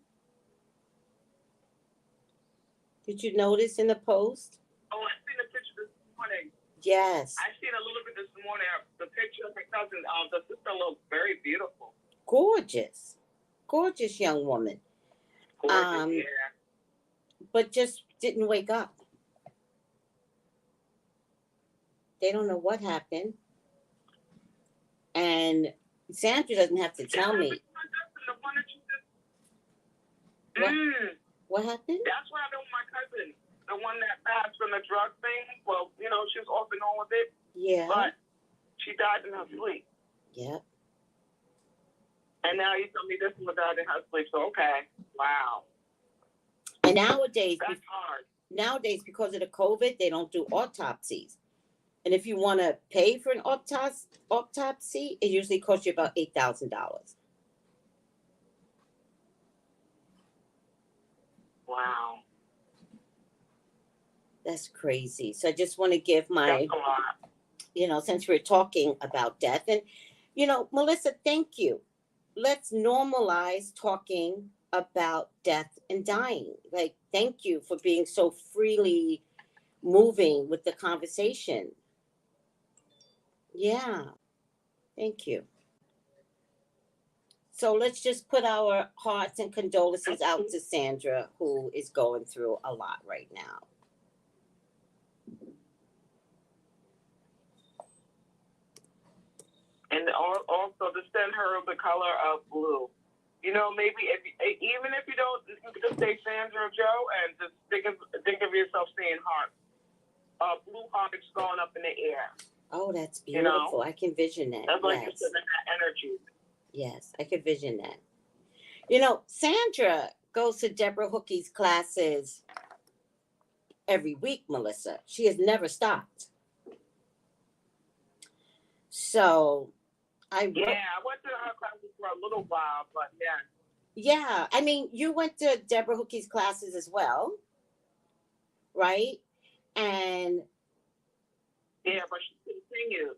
Did you notice in the post? Oh, I seen the picture this morning. Yes. I seen a little bit this morning. The picture of her cousin, the sister looked very beautiful. Gorgeous. Gorgeous young woman. Gorgeous, yeah. But just didn't wake up. They don't know what happened. And Sandra doesn't have to tell me. What happened? That's what happened with my cousin. The one that passed from the drug thing. Well, you know, she was off and on with it. Yeah. But she died in her sleep. Yep. And now you tell me this one died in her sleep. So, okay. Wow. And nowadays, that's hard. Nowadays, because of the COVID, they don't do autopsies. And if you want to pay for an autopsy, it usually costs you about $8,000. Wow. That's crazy. So I just want to give my, you know, since we're talking about death. And, you know, Melissa, thank you. Let's normalize talking about death and dying. Like, thank you for being so freely moving with the conversation. Yeah. Thank you. So let's just put our hearts and condolences out to Sandra, who is going through a lot right now. And also to send her the color of blue. You know, maybe even if you don't, you can just say Sandra or Joe, and just think of yourself saying heart. Blue hearts going up in the air. Oh, that's beautiful. You know? I can vision that. That's like you're sending that energy. Yes, I can vision that. You know, Sandra goes to Deborah Hookie's classes every week, Melissa. She has never stopped. So I went to her classes for a little while, but yeah. Yeah, I mean, you went to Deborah Hookie's classes as well, right? And yeah, but she continued.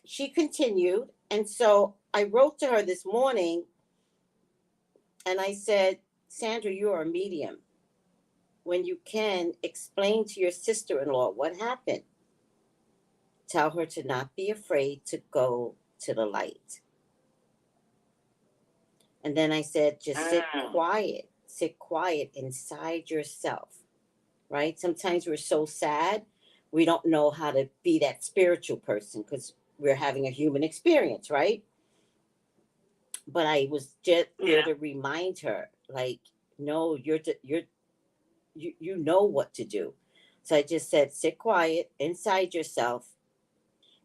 She continued, and so I wrote to her this morning, and I said, Sandra, you are a medium. When you can, explain to your sister-in-law what happened. Tell her to not be afraid to go to the light. And then I said, just sit quiet inside yourself, right? Sometimes we're so sad, we don't know how to be that spiritual person because we're having a human experience, right? But I was just there to remind her, like, no, you know what to do. So I just said, sit quiet inside yourself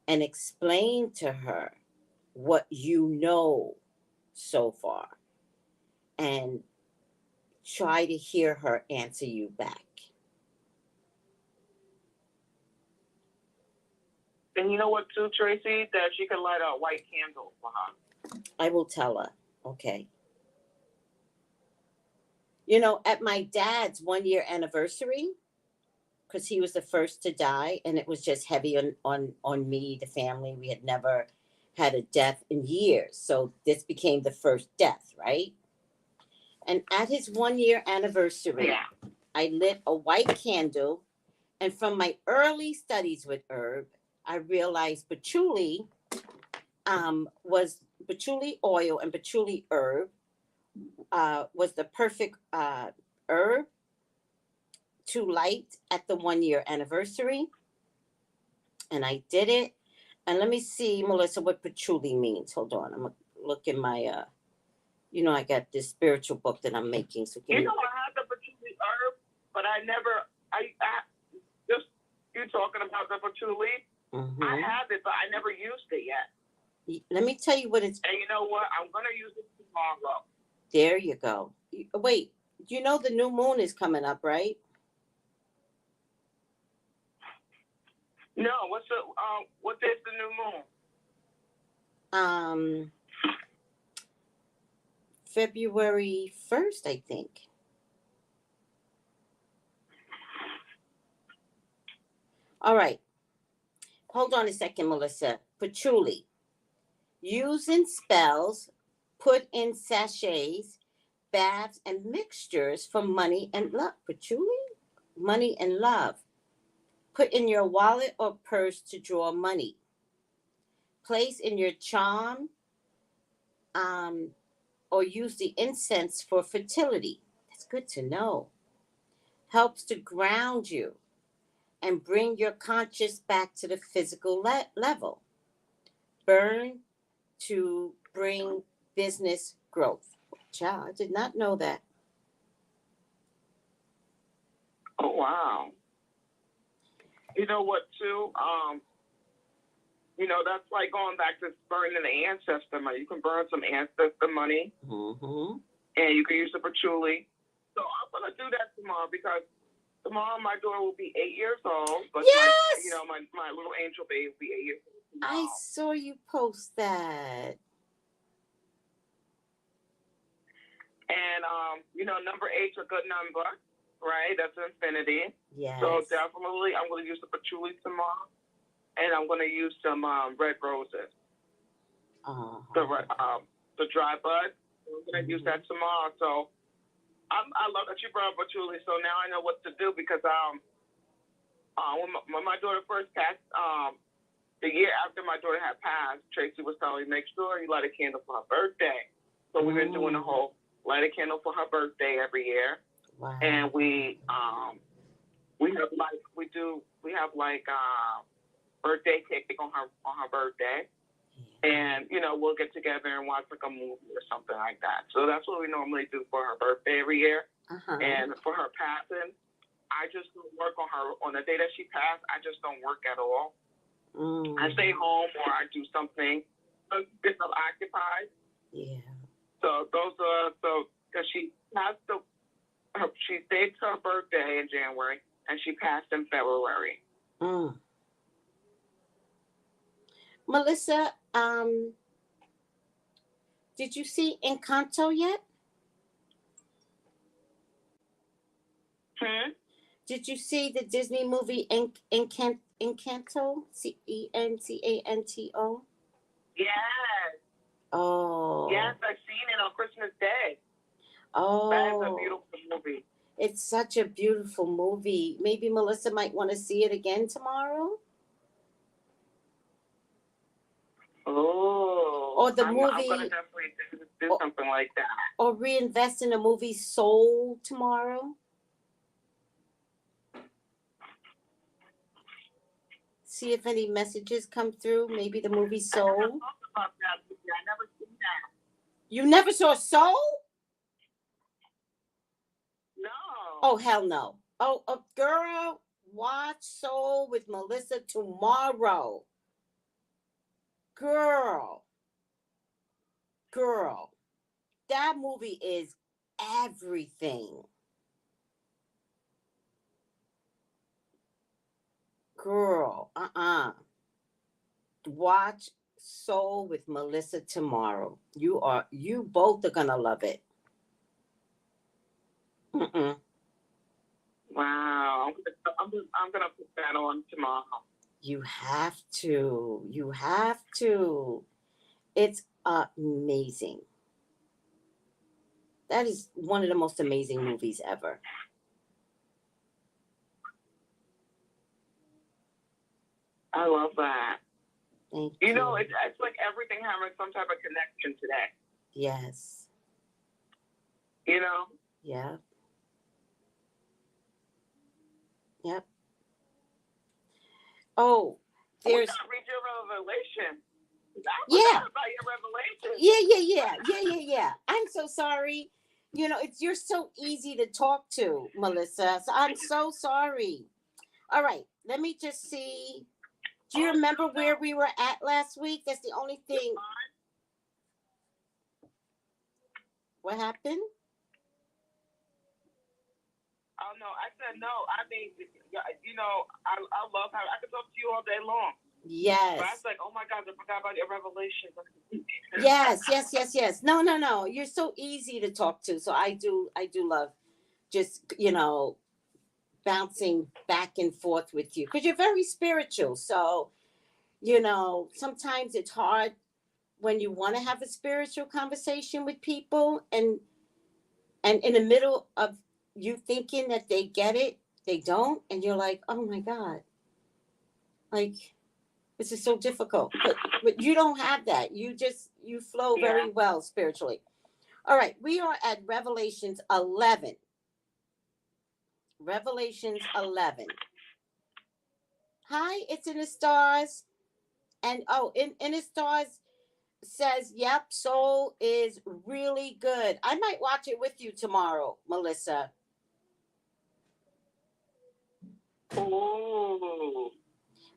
and explain to her what you know so far, and try to hear her answer you back. And you know what, too, Tracy? That she can light a white candle for her. I will tell her. Okay. You know, at my dad's 1-year anniversary, because he was the first to die, and it was just heavy on me, the family. We had never had a death in years. So this became the first death, right? And at his 1-year anniversary, I lit a white candle. And from my early studies with herb, I realized patchouli was patchouli oil and patchouli herb was the perfect herb to light at the 1-year anniversary. And I did it. And let me see, Melissa, what patchouli means. Hold on. I'm going to look in my, I got this spiritual book that I'm making. So I had the patchouli herb, but I just you talking about the patchouli. Mm-hmm. I have it, but I never used it yet. Let me tell you what it's. And you know what? I'm going to use it tomorrow. There you go. Wait, you know the new moon is coming up, right? No, what day's the new moon? February 1st, I think. All right. Hold on a second, Melissa. Patchouli. Used in spells, put in sachets, baths, and mixtures for money and love. Patchouli? Money and love. Put in your wallet or purse to draw money. Place in your charm, or use the incense for fertility. That's good to know. Helps to ground you and bring your conscious back to the physical level. Burn to bring business growth. Child, I did not know that. Oh, wow. You know what, too? That's like going back to burning the ancestor money. You can burn some ancestor money, mm-hmm. and you can use the patchouli. So I'm going to do that tomorrow because tomorrow my daughter will be 8 years old. But yes! my little angel baby will be 8 years old tomorrow. I saw you post that. And, number 8's a good number, right? That's infinity. Yes. So definitely I'm going to use the patchouli tomorrow. And I'm going to use some red roses. Uh-huh. The dry bud. I'm going to use that tomorrow. So I love that you brought up patchouli. So now I know what to do because when my daughter first passed, the year after my daughter had passed, Tracy was telling me, make sure you light a candle for her birthday. So we've been doing a whole light a candle for her birthday every year. Wow. And we have birthday cake on her birthday. And, you know, we'll get together and watch like a movie or something like that. So that's what we normally do for her birthday every year. And for her passing, I just don't work on her. On the day that she passed, I just don't work at all. I stay home or I do something because I'm occupied. Yeah. So because she stayed to her birthday in January and she passed in February. Melissa, did you see Encanto yet? Did you see the Disney movie Encanto? Encanto? Yes. Oh. Yes, I've seen it on Christmas Day. Oh. That's a beautiful movie. It's such a beautiful movie. Maybe Melissa might want to see it again tomorrow. Oh. Or the I'm movie. I'm gonna definitely do something like that. Or reinvest in the movie Soul tomorrow. See if any messages come through. Maybe the movie Soul. I never seen that. You never saw Soul? No. Oh, hell no. Oh, girl, watch Soul with Melissa tomorrow. Girl. That movie is everything. Girl, watch Soul with Melissa tomorrow. You both are gonna love it. Wow. I'm gonna put that on tomorrow. You have to. It's amazing. That is one of the most amazing movies ever. I love that. Thank you. You know, it's like everything having some type of connection today. Yes. You know? Yeah. Yep. Oh, there's. We gotta read your revelation. Yeah. About your revelation. Yeah. I'm so sorry. You know, you're so easy to talk to, Melissa. So I'm so sorry. All right. Let me just see. Do you remember where we were at last week? That's the only thing. What happened? Oh, no. I said no. I mean, you know, I love how I could talk to you all day long. Yes. But I was like, oh, my God, I forgot about your revelation. Yes. No. You're so easy to talk to. So I do love just, you know, bouncing back and forth with you because you're very spiritual. So, you know, sometimes it's hard when you want to have a spiritual conversation with people and in the middle of you thinking that they get it, they don't. And you're like, oh my God, like, this is so difficult. But you don't have that. You flow very well spiritually. All right. We are at Revelations 11. Revelations 11. Hi, it's in the stars. And in the stars says, yep, Soul is really good. I might watch it with you tomorrow, Melissa. Oh.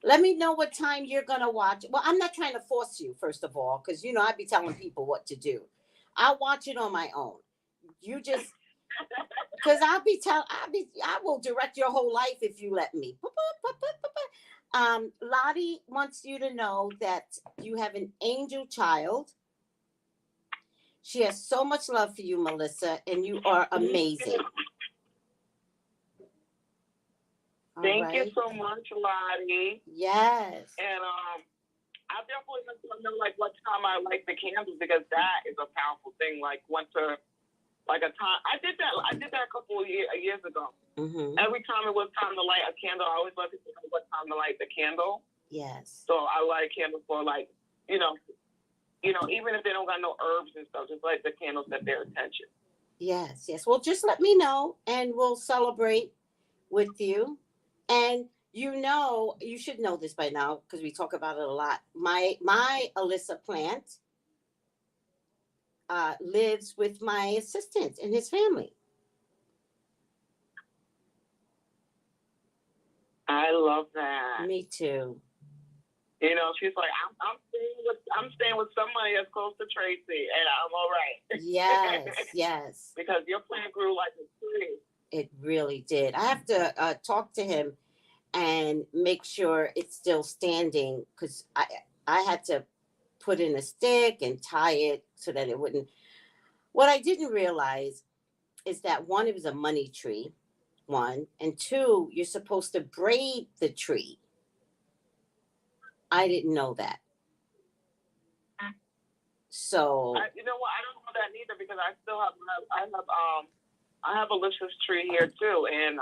Let me know what time you're going to watch. Well, I'm not trying to force you, first of all, because, you know, I'd be telling people what to do. I'll watch it on my own. You just, because I will direct your whole life if you let me. Lottie wants you to know that you have an angel child. She has so much love for you, Melissa, and you are amazing. Thank you so much, Lottie. Yes. And I definitely want to know like what time I light the candles because that is a powerful thing. Like once a time I did that a couple of years ago. Mm-hmm. Every time it was time to light a candle, I always let people know what time to light the candle. Yes. So I light a candle for like, you know, you know, even if they don't got no herbs and stuff, just let the candles set their attention. Yes, yes. Well, just let me know and we'll celebrate with you. And you know, you should know this by now because we talk about it a lot. My Alyssa plant lives with my assistant and his family. I love that. Me too. You know, she's like, I'm staying with somebody that's close to Tracey, and I'm all right. Yes, yes. Because your plant grew like a tree. It really did. I have to talk to him and make sure it's still standing because I had to put in a stick and tie it so that it wouldn't. What I didn't realize is that one, it was a money tree, one, and two, you're supposed to braid the tree. I didn't know that. So you know what? I don't know that neither because I still have I have Alicia's tree here too, and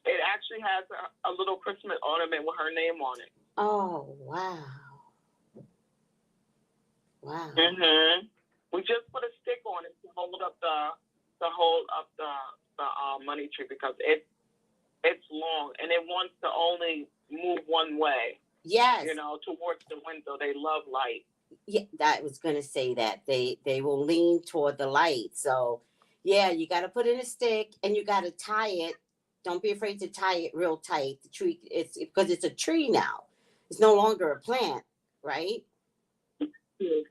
it actually has a little Christmas ornament with her name on it. oh wow. Wow. Mhm. We just put a stick on it to hold up the money tree because it's long and it wants to only move one way. Yes. You know, towards the window. They love light. Yeah, I was gonna say that. They will lean toward the light. So yeah, you gotta put in a stick and you gotta tie it. Don't be afraid to tie it real tight. The tree, it's because it's a tree now. It's no longer a plant, right? Yeah.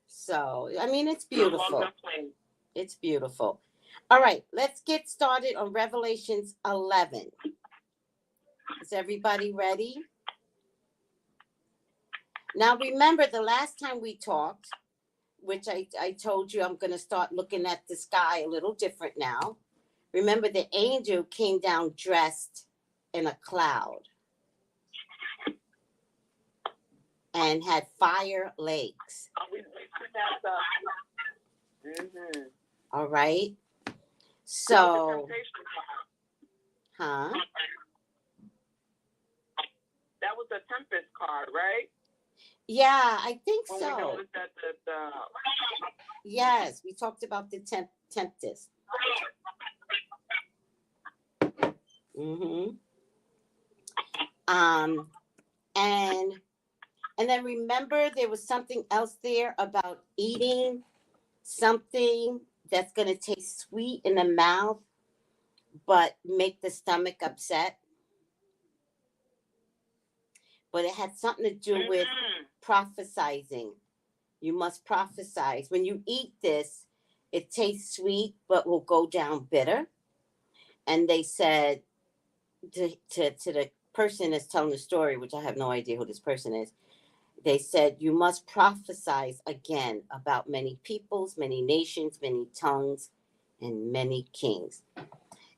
So I mean it's No beautiful. longer plain. It's beautiful. All right, let's get started on Revelations 11. Is everybody ready? Now, remember the last time we talked, which I told you I'm going to start looking at the sky a little different now. Remember the angel came down dressed in a cloud and had fire legs. Mm-hmm. All right. So, huh? That was the Tempest card, right? Yeah, I think When so. we noticed that Yes, we talked about the Tempest. Mm-hmm. And then remember there was something else there about eating something that's going to taste sweet in the mouth, but make the stomach upset. But it had something to do with prophesizing. You must prophesize. When you eat this, it tastes sweet, but will go down bitter. And they said to the person that's telling the story, which I have no idea who this person is, they said, you must prophesize again about many peoples, many nations, many tongues, and many kings.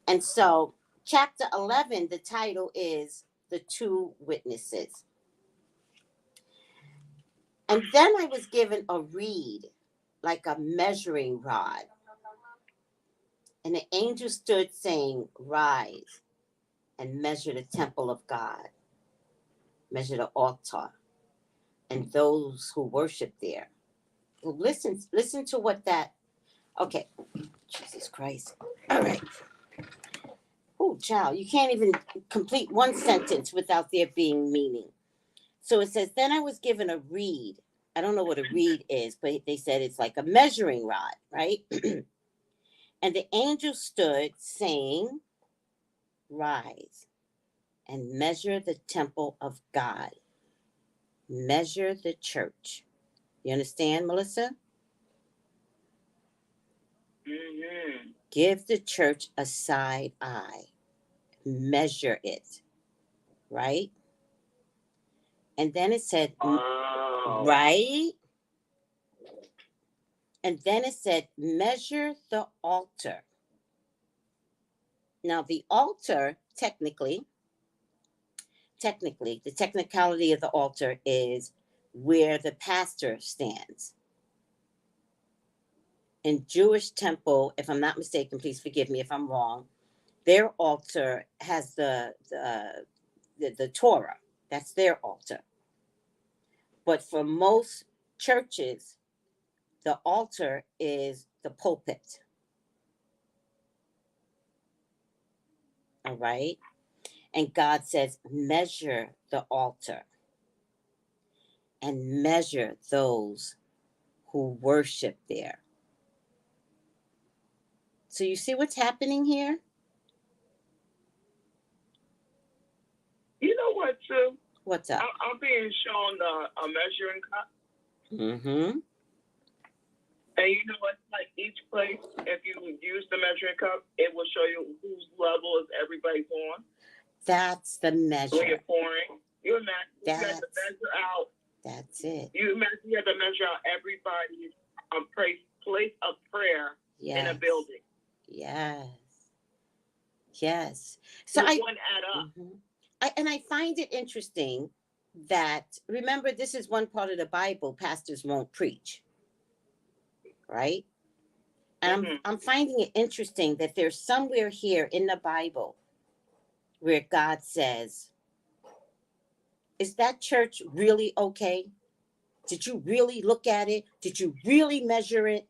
And so chapter 11, the title is The Two Witnesses. And then I was given a reed, like a measuring rod. And the angel stood saying, rise and measure the temple of God, measure the altar, and those who worship there. Well, listen to what that, okay, Jesus Christ. All right. Oh, child, you can't even complete one sentence without there being meaning. So it says, then I was given a reed. I don't know what a reed is, but they said it's like a measuring rod, right? And the angel stood saying, rise and measure the temple of God. Measure the church. You understand, Melissa? Mm-hmm. Give the church a side eye. Measure it. Right? And then it said, right? And then it said, measure the altar. Now, the altar, technically, the technicality of the altar is where the pastor stands. In Jewish temple, if I'm not mistaken, please forgive me if I'm wrong, their altar has the Torah. That's their altar. But for most churches, the altar is the pulpit. All right. And God says, measure the altar and measure those who worship there. So you see what's happening here? You know what, too? What's up? I'm being shown a measuring cup. Mm-hmm. And you know what? Like each place, if you use the measuring cup, it will show you whose level is everybody's on. That's the When measure. you're pouring, you imagine you have to measure out. That's it. You imagine you have to measure out everybody's place of prayer in a building. Yes. Yes. So It wouldn't add up. And I find it interesting that, remember, this is one part of the Bible pastors won't preach, right? And I'm finding it interesting that there's somewhere here in the Bible where God says, is that church really okay? Did you really look at it? Did you really measure it?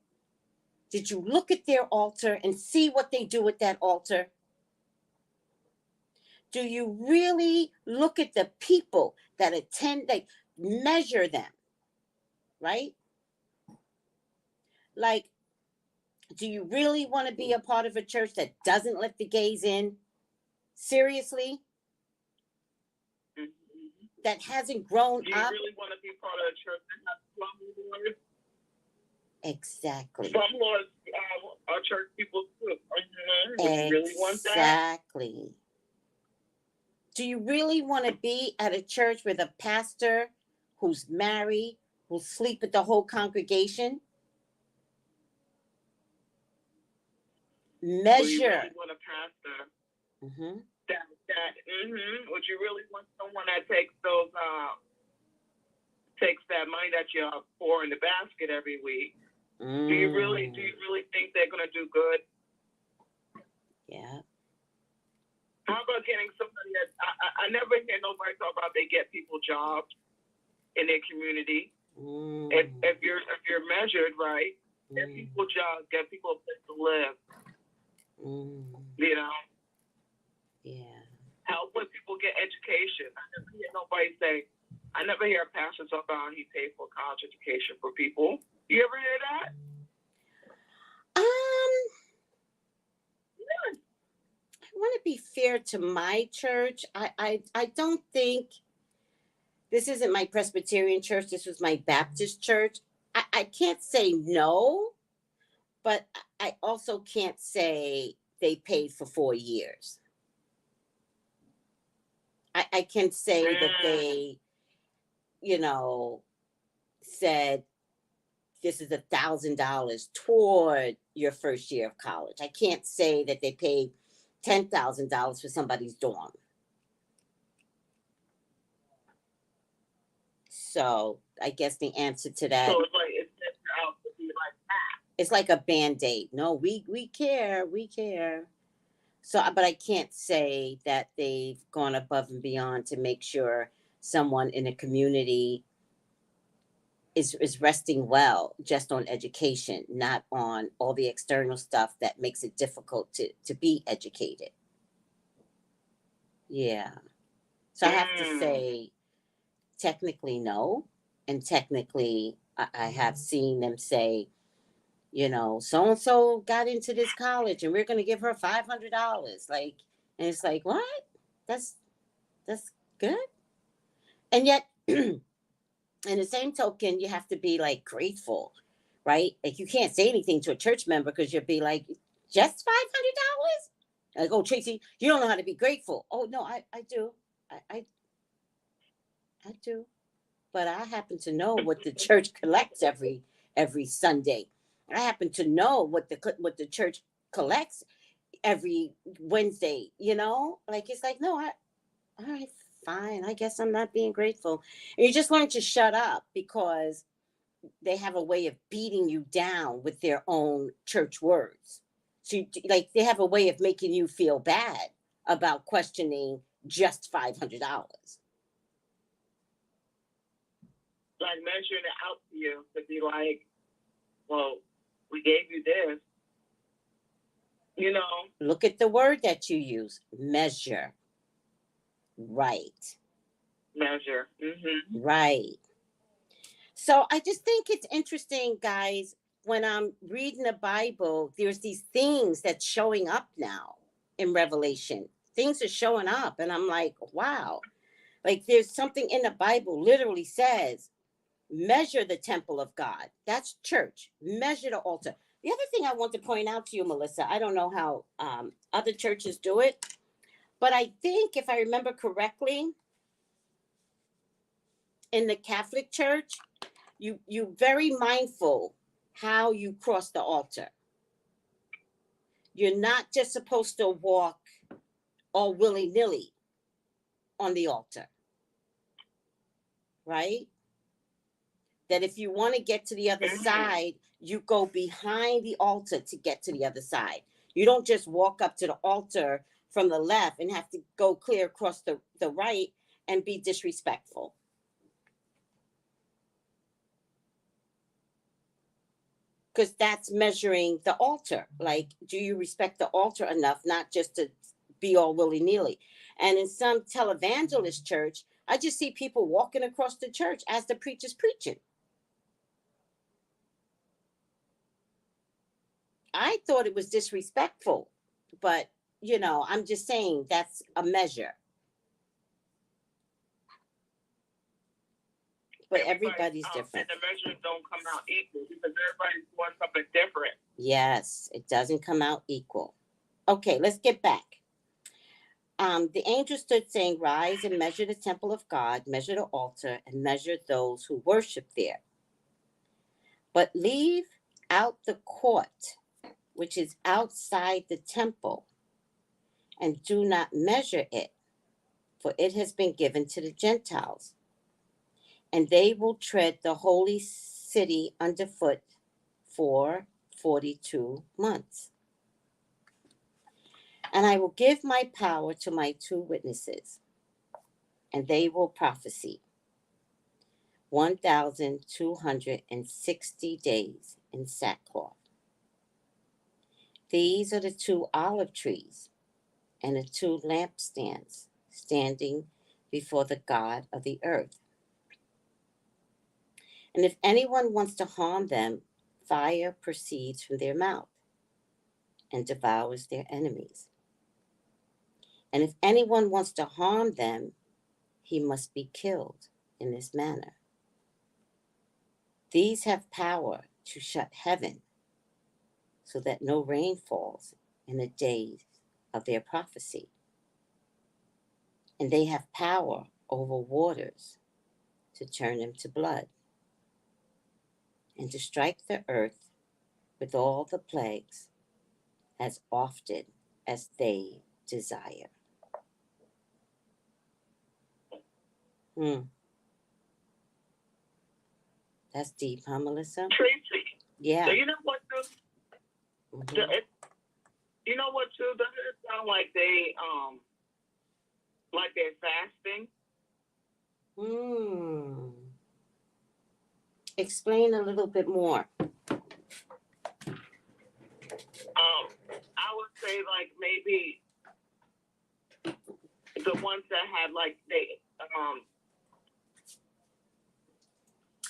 Did you look at their altar and see what they do with that altar? Do you really look at the people that attend, like measure them, right? Like, do you really want to be a part of a church that doesn't let the gays in? Seriously? That hasn't grown Do you up? really want to be part of a church that has slumlords? Exactly. Slumlords are church people too. Do you really want that? Exactly. Do you really want to be at a church with a pastor who's married, who'll sleep with the whole congregation? Measure. Would you really want a pastor Mm-hmm. Would you really want someone that takes those takes that money that you pour in the basket every week? Do you really think they're gonna do good? Yeah. How about getting somebody that I never hear nobody talk about they get people jobs in their community. If you're measured right, get people jobs, get people a place to live. You know? Yeah. Help when people get education. I never hear nobody say, I never hear a pastor talk about how he paid for college education for people. You ever hear that? I want to be fair to my church. I don't think, this isn't my Presbyterian church, this was my Baptist church. I can't say no, but I also can't say they paid for 4 years. I can say that they, said this is $1,000 toward your first year of college. I can't say that they paid $10,000 for somebody's dorm. So I guess the answer to that. So it's out to be like that. It's like a Band-Aid. No, we care. So, but I can't say that they've gone above and beyond to make sure someone in a community is resting well just on education, not on all the external stuff that makes it difficult to be educated. Yeah. So I have to say, technically no. And technically, I have seen them say, so-and-so got into this college and we're going to give her $500. Like, and it's like, what? That's good. And yet, in the same token, you have to be like grateful, right? Like you can't say anything to a church member because you'll be like, just $500? Like, oh, Tracey, you don't know how to be grateful. Oh, no, I do. I do. But I happen to know what the church collects every Sunday. I happen to know what the church collects every Wednesday, Like, it's like, no, all right, fine. I guess I'm not being grateful. And you just learn to shut up because they have a way of beating you down with their own church words. So, they have a way of making you feel bad about questioning just $500. like measuring it out to you to be like, well, we gave you this, you know. Look at the word that you use, measure. Right. Measure. Mm-hmm. Right. So I just think it's interesting, guys, when I'm reading the Bible, there's these things that's showing up now in Revelation. Things are showing up, and I'm like, wow. Like there's something in the Bible literally says, measure the temple of God. That's church. Measure the altar. The other thing I want to point out to you, Melissa, I don't know how other churches do it, but I think if I remember correctly, in the Catholic Church, you very mindful how you cross the altar. You're not just supposed to walk all willy-nilly on the altar, right? That if you want to get to the other side, you go behind the altar to get to the other side. You don't just walk up to the altar from the left and have to go clear across the right and be disrespectful. Because that's measuring the altar. Like, do you respect the altar enough, not just to be all willy-nilly? And in some televangelist church, I just see people walking across the church as the preacher's preaching. I thought it was disrespectful, but, you know, I'm just saying that's a measure. But everybody's different. And the measurements don't come out equal because everybody's doing something different. Yes, it doesn't come out equal. Okay, let's get back. The angel stood saying, rise and measure the temple of God, measure the altar, and measure those who worship there. But leave out the court, which is outside the temple, and do not measure it, for it has been given to the Gentiles. And they will tread the holy city underfoot for 42 months. And I will give my power to my 2 witnesses, and they will prophesy 1,260 days in sackcloth. These are the 2 olive trees and the 2 lampstands standing before the God of the earth. And if anyone wants to harm them, fire proceeds from their mouth and devours their enemies. And if anyone wants to harm them, he must be killed in this manner. These have power to shut heaven so that no rain falls in the days of their prophecy. And they have power over waters to turn them to blood, and to strike the earth with all the plagues as often as they desire. That's deep, huh, Melissa? Tracy. Yeah. So you know what, too? You know what, too? Doesn't it sound like they're fasting? Explain a little bit more. I would say like maybe the ones that had like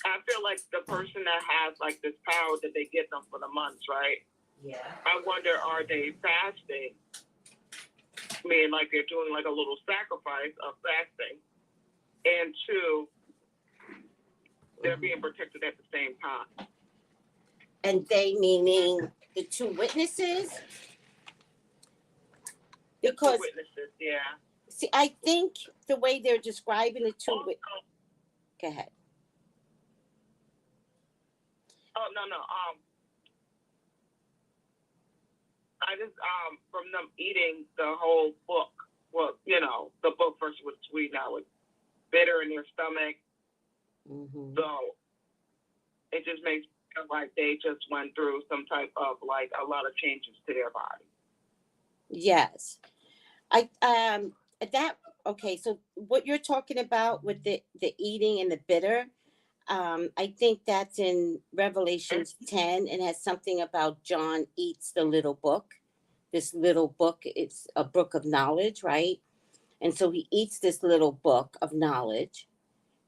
I feel like the person that has like this power that they get them for the months, right? Yeah. I wonder, are they fasting? I mean, like they're doing like a little sacrifice of fasting, and 2, they're being protected at the same time. And they meaning the 2 witnesses? Because, witnesses, yeah. See, I think the way they're describing the 2 witnesses. Go ahead. Oh, no. I just, from them eating the whole book, well, you know, the book first was sweet, now it's bitter in their stomach. So it just makes me feel like they just went through some type of, like, a lot of changes to their body. Yes. Okay, so what you're talking about with the eating and the bitter, I think that's in Revelations 10, and has something about John eats the little book. This little book, it's a book of knowledge, right? And so he eats this little book of knowledge,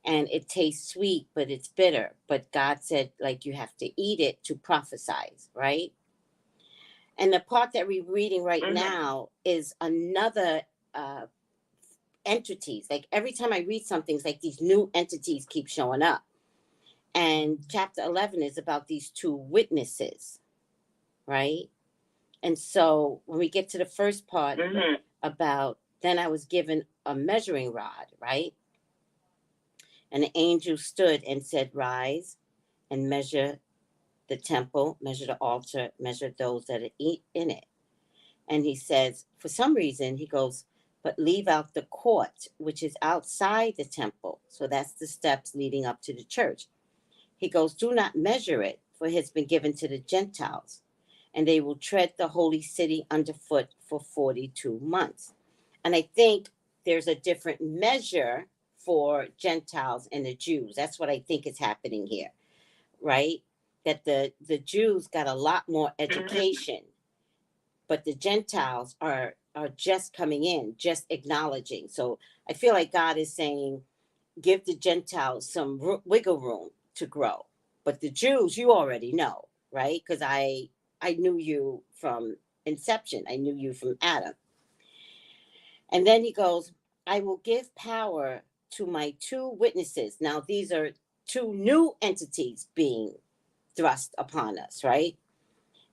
and it tastes sweet, but it's bitter. But God said, like, you have to eat it to prophesy, right? And the part that we're reading right now is another entities. Like every time I read something, it's like these new entities keep showing up. And chapter 11 is about these two witnesses, right? And so when we get to the first part about, then I was given a measuring rod, right? And the angel stood and said, rise and measure the temple, measure the altar, measure those that eat in it. And he says, for some reason, he goes, but leave out the court, which is outside the temple. So that's the steps leading up to the church. He goes, do not measure it, for it has been given to the Gentiles, and they will tread the holy city underfoot for 42 months. And I think there's a different measure for Gentiles and the Jews. That's what I think is happening here, right? That the Jews got a lot more education, but the Gentiles are just coming in, just acknowledging. So I feel like God is saying, give the Gentiles some wiggle room to grow. But the Jews, you already know, right? Because I knew you from inception. I knew you from Adam. And then he goes, I will give power to my two witnesses. Now, these are two new entities being thrust upon us, right?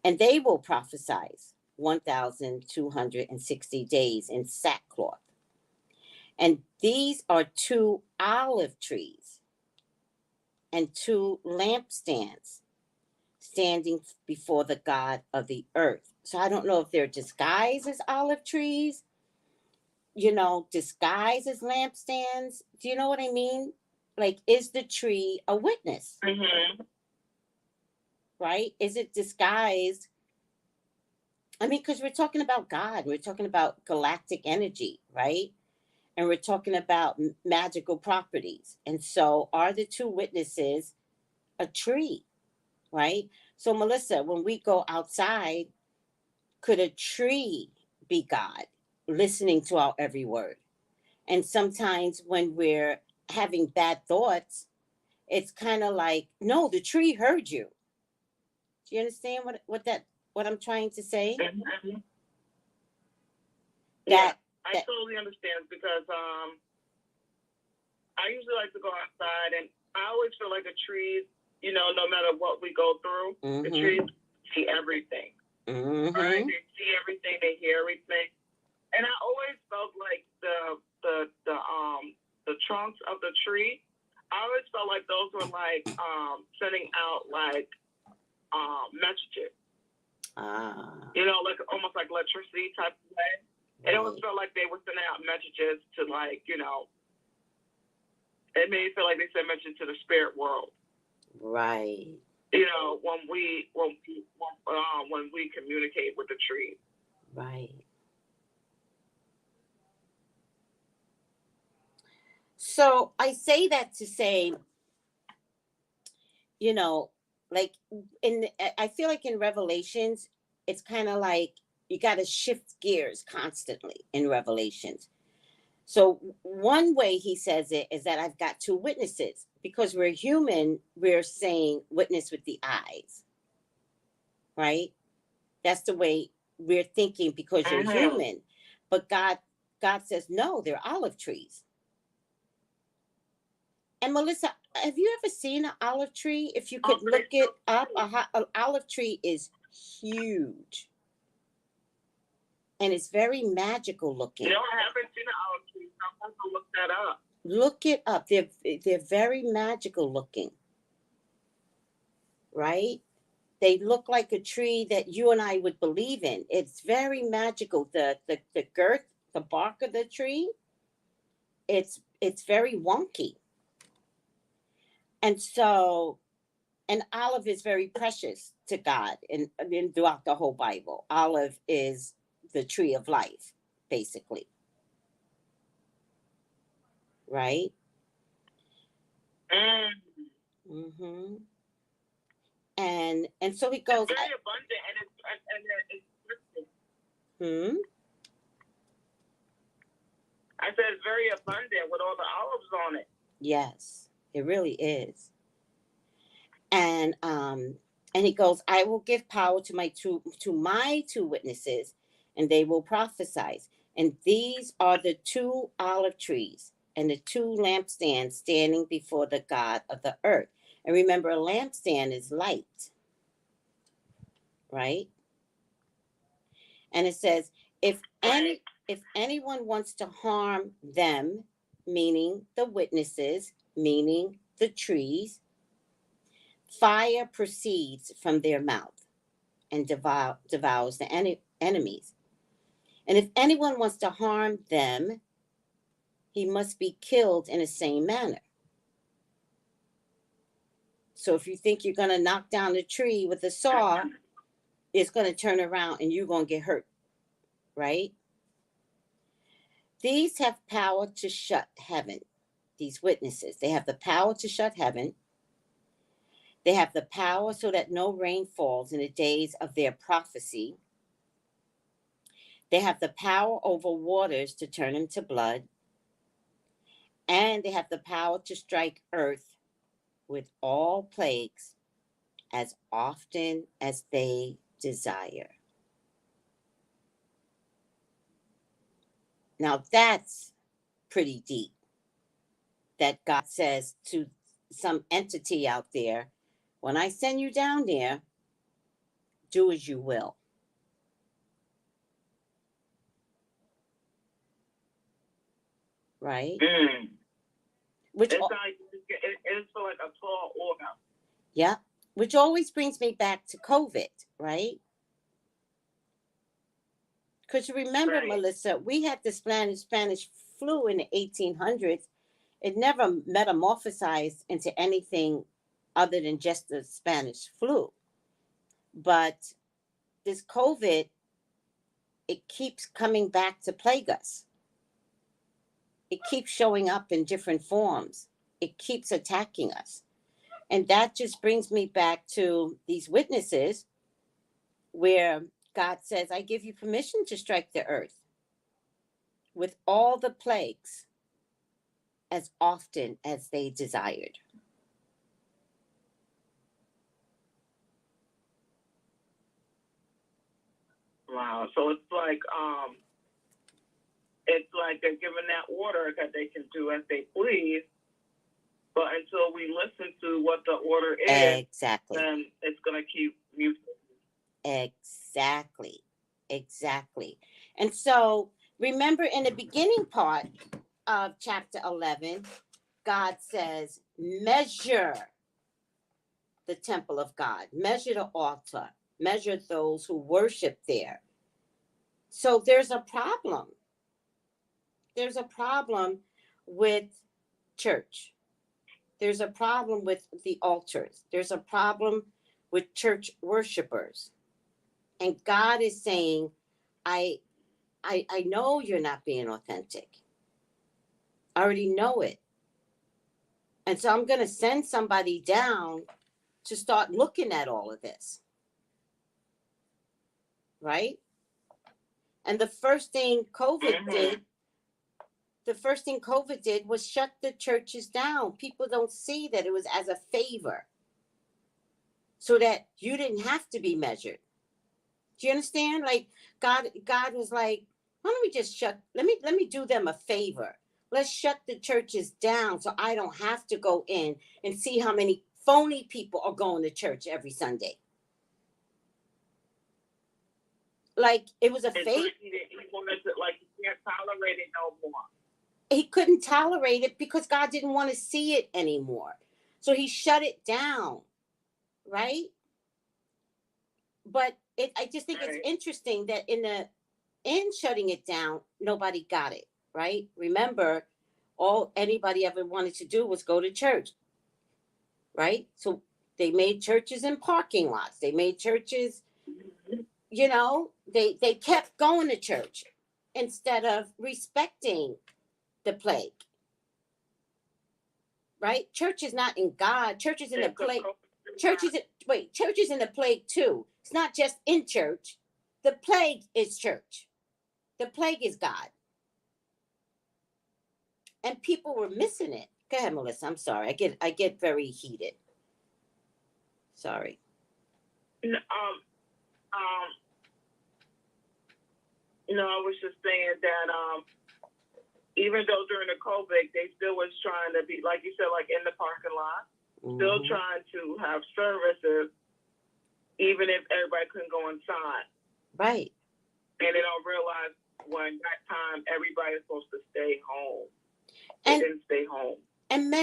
And they will prophesy 1,260 days in sackcloth. And these are two olive trees and two lampstands standing before the God of the earth. So I don't know if they're disguised as olive trees, disguised as lampstands. Do you know what I mean? Like, is the tree a witness? Right? Is it disguised? I mean, because we're talking about God, we're talking about galactic energy, right? And we're talking about magical properties. And so are the two witnesses a tree, right? So, Melissa, when we go outside, could a tree be God, listening to our every word? And sometimes when we're having bad thoughts, it's kind of like, no, the tree heard you. Do you understand what I'm trying to say? Yeah, I totally understand, because I usually like to go outside, and I always feel like the trees, no matter what we go through, the trees see everything. Right? They see everything, they hear everything. And I always felt like the trunks of the tree, I always felt like those were like sending out like messages. Like almost like electricity type of way. It always felt like they were sending out messages to, like, it made me feel like they sent messages to the spirit world. Right. When we communicate with the tree. Right. So I say that to say, like I feel like in Revelations, it's kind of like you got to shift gears constantly in Revelations. So one way he says it is that I've got two witnesses. Because we're human, we're saying witness with the eyes, right? That's the way we're thinking, because you're human. But God says, no, they're olive trees. And Melissa, have you ever seen an olive tree? If you could look it up, an olive tree is huge. And it's very magical looking. I haven't seen an olive tree. I'm going to look that up. Look it up. They're very magical looking. Right? They look like a tree that you and I would believe in. It's very magical. The girth, the bark of the tree, it's very wonky. And so an olive is very precious to God, and throughout the whole Bible. Olive is the tree of life, basically. Right? Mm-hmm. And so he goes. It's very abundant, and it's Hmm. I said it's very abundant with all the olives on it. Yes, it really is. And he goes, I will give power to my two witnesses, and they will prophesy. And these are the two olive trees and the two lampstands standing before the God of the earth. And remember, a lampstand is light, right? And it says, Right. if anyone wants to harm them, meaning the witnesses, meaning the trees, fire proceeds from their mouth and devours the enemies. And if anyone wants to harm them, he must be killed in the same manner. So if you think you're going to knock down the tree with a saw, it's going to turn around and you're going to get hurt, right? These have power to shut heaven. These witnesses, they have the power to shut heaven. They have the power so that no rain falls in the days of their prophecy. They have the power over waters to turn them to blood. And they have the power to strike earth with all plagues as often as they desire. Now that's pretty deep, that God says to some entity out there, when I send you down there, do as you will. Right? Which it's like a tall order. Yeah, which always brings me back to COVID, right? Because you remember, Right. Melissa, we had the Spanish flu in the 1800s. It never metamorphosized into anything other than just the Spanish flu. But this COVID, it keeps coming back to plague us. It keeps showing up in different forms. It keeps attacking us. And that just brings me back to these witnesses where God says, I give you permission to strike the earth with all the plagues as often as they desired. Wow. So it's like they're given that order that they can do as they please. But until we listen to what the order is, Exactly. then it's going to keep mutating. Exactly. And so remember in the beginning part of chapter 11, God says, measure the temple of God, measure the altar, measure those who worship there. So there's a problem. There's a problem with church. There's a problem with the altars. There's a problem with church worshipers. And God is saying, I know you're not being authentic. I already know it. And so I'm going to send somebody down to start looking at all of this. Right? And the first thing COVID did was shut the churches down. People don't see that it was as a favor, so that you didn't have to be measured. Do you understand? Like God was like, why don't we just let me do them a favor. Let's shut the churches down so I don't have to go in and see how many phony people are going to church every Sunday. Like it was a favor. He wanted to, like, he can't tolerate it no more. He couldn't tolerate it because God didn't want to see it anymore. So he shut it down, right? But I just think it's interesting that in shutting it down, nobody got it, right? Remember, all anybody ever wanted to do was go to church, right? So they made churches in parking lots. They made churches, they kept going to church instead of respecting the plague. right? Church is not in God. Church is in the It's a plague. culture. Church is in the plague too. It's not just in church. The plague is church. The plague is God. And people were missing it. Go ahead, Melissa. I'm sorry. I get very heated. Sorry. I was just saying that even though during the COVID, they still was trying to be, like you said, like in the parking lot, still trying to have services, even if everybody couldn't go inside. Right. And they don't realize when that time everybody's supposed to stay home. They And didn't stay home. and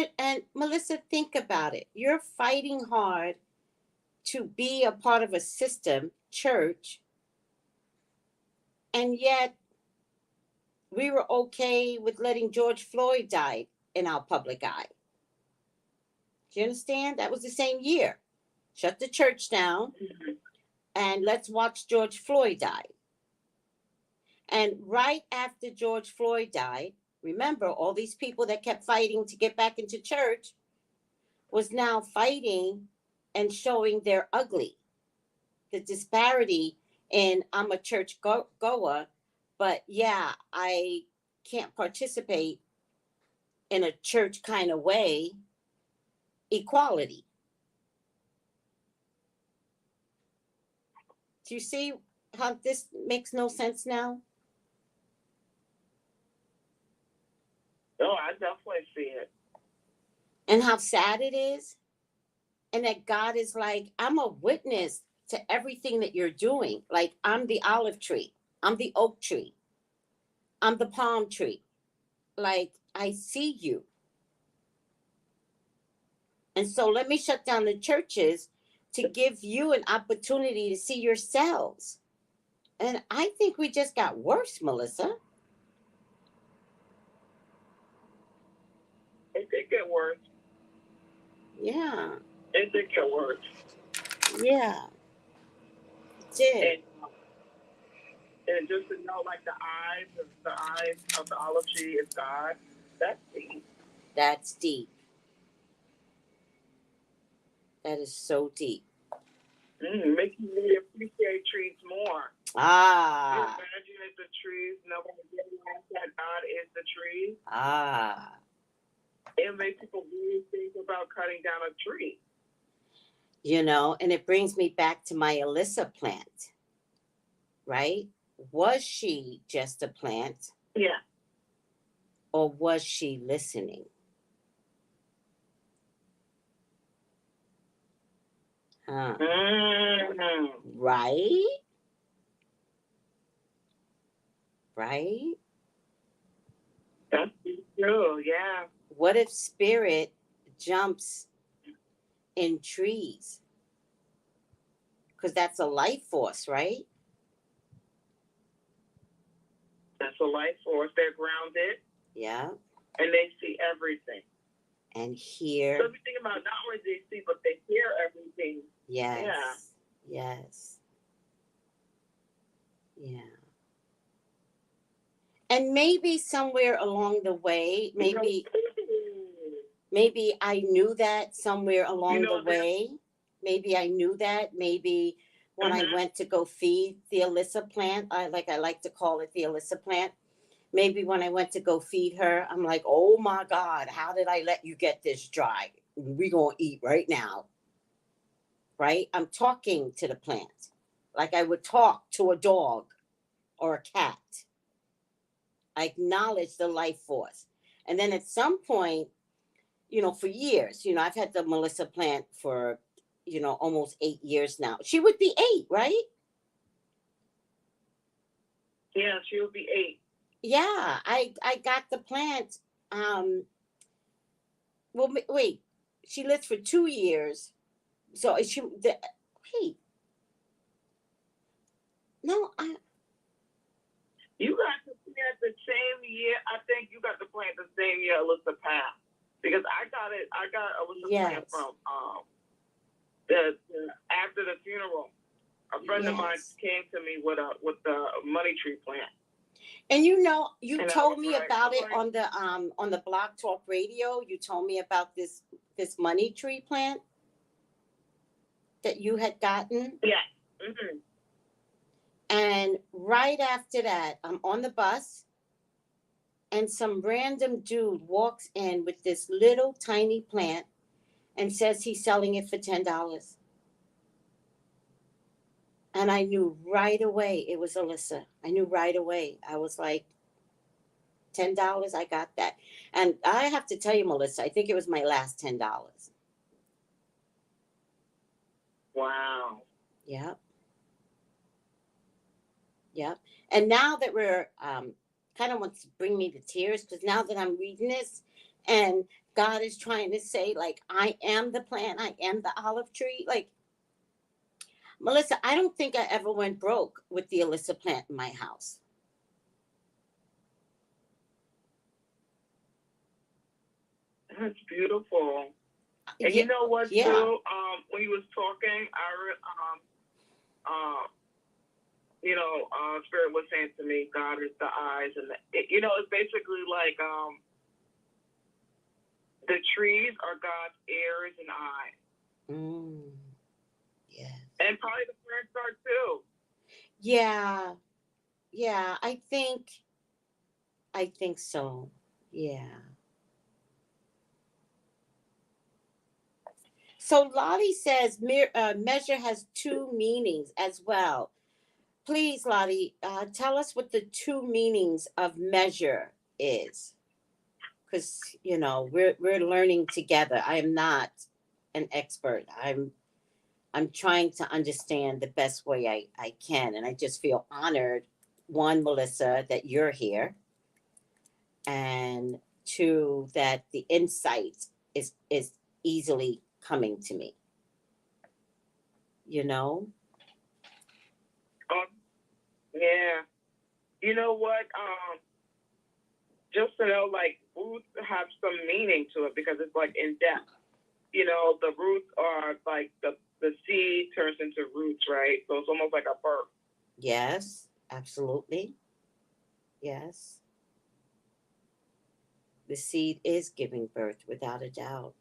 Melissa, think about it. You're fighting hard to be a part of a system, church, and yet we were okay with letting George Floyd die in our public eye. Do you understand? That was the same year. Shut the church down and let's watch George Floyd die. And right after George Floyd died, remember all these people that kept fighting to get back into church was now fighting and showing they're ugly. The disparity in I'm a church goer, but yeah, I can't participate in a church kind of way. Equality. Do you see how this makes no sense now? Oh, I definitely see it. And how sad it is? And that God is like, I'm a witness to everything that you're doing. Like, I'm the olive tree. I'm the oak tree. I'm the palm tree. Like, I see you. And so let me shut down the churches to give you an opportunity to see yourselves. And I think we just got worse, Melissa. It did get worse. Yeah. It did get worse. Yeah. It did. And just to know, like the eyes of the olive tree is God. That's deep. That's deep. That is so deep. Make you really appreciate trees more. Ah. You imagine if the trees, nobody realizes that God is the tree. Ah. It makes people really think about cutting down a tree. You know, and it brings me back to my Alyssa plant, right? Was she just a plant? Yeah. Or was she listening? Huh. Right? Right? That's true, yeah. What if spirit jumps in trees? Because that's a life force, right? That's a life force. They're grounded. Yeah. And they see everything. And hear. So if you think about not only do they see, but they hear everything. Yes. Yeah. Yes. Yeah. And maybe somewhere along the way, maybe I knew that somewhere along the way. Maybe I knew that. Maybe when I went to go feed the Alyssa plant, I like to call it the Alyssa plant. Maybe when I went to go feed her, I'm like, oh my God, how did I let you get this dry? We're going to eat right now. Right? I'm talking to the plant like I would talk to a dog or a cat. I acknowledge the life force. And then at some point, for years, I've had the Melissa plant for, almost 8 years now. She would be 8, right? Yeah, she would be 8. Yeah, I got the plant. Well, wait, she lived for 2 years. So wait. No, You got the plant the same year. I think you got the plant the same year Alyssa passed. Because I got Alyssa plant from the after the funeral. A friend of mine came to me with the money tree plant. And you know, you And I told was me like, about it I'm like, on the Blog Talk Radio. You told me about this money tree plant that you had gotten. yeah. Mm-hmm. And right after that, I'm on the bus and some random dude walks in with this little tiny plant and says he's selling it for $10. And I knew right away it was Alyssa. I knew right away. I was like, $10, I got that. And I have to tell you, Melissa, I think it was my last $10. Wow. Yep. Yep. And now that we're kind of wants to bring me to tears, because now that I'm reading this and God is trying to say, like, I am the plant, I am the olive tree. Like, Melissa, I don't think I ever went broke with the Alyssa plant in my house. That's beautiful. And Yeah, you know what, yeah. too? When you was talking, Spirit was saying to me, God is the eyes, and it's basically like the trees are God's ears and eyes. Yeah. And probably the plants are too. Yeah. Yeah. I think so. Yeah. So Lottie says measure has two meanings as well. Please, Lottie, tell us what the two meanings of measure is, because we're learning together. I am not an expert. I'm trying to understand the best way I can, and I just feel honored. One, Melissa, that you're here, and two, that the insight is easily coming to me. Yeah. You know what? Just to know, like, roots have some meaning to it because it's like in depth. The roots are like the seed turns into roots, right? So it's almost like a birth. Yes, absolutely. Yes. The seed is giving birth without a doubt.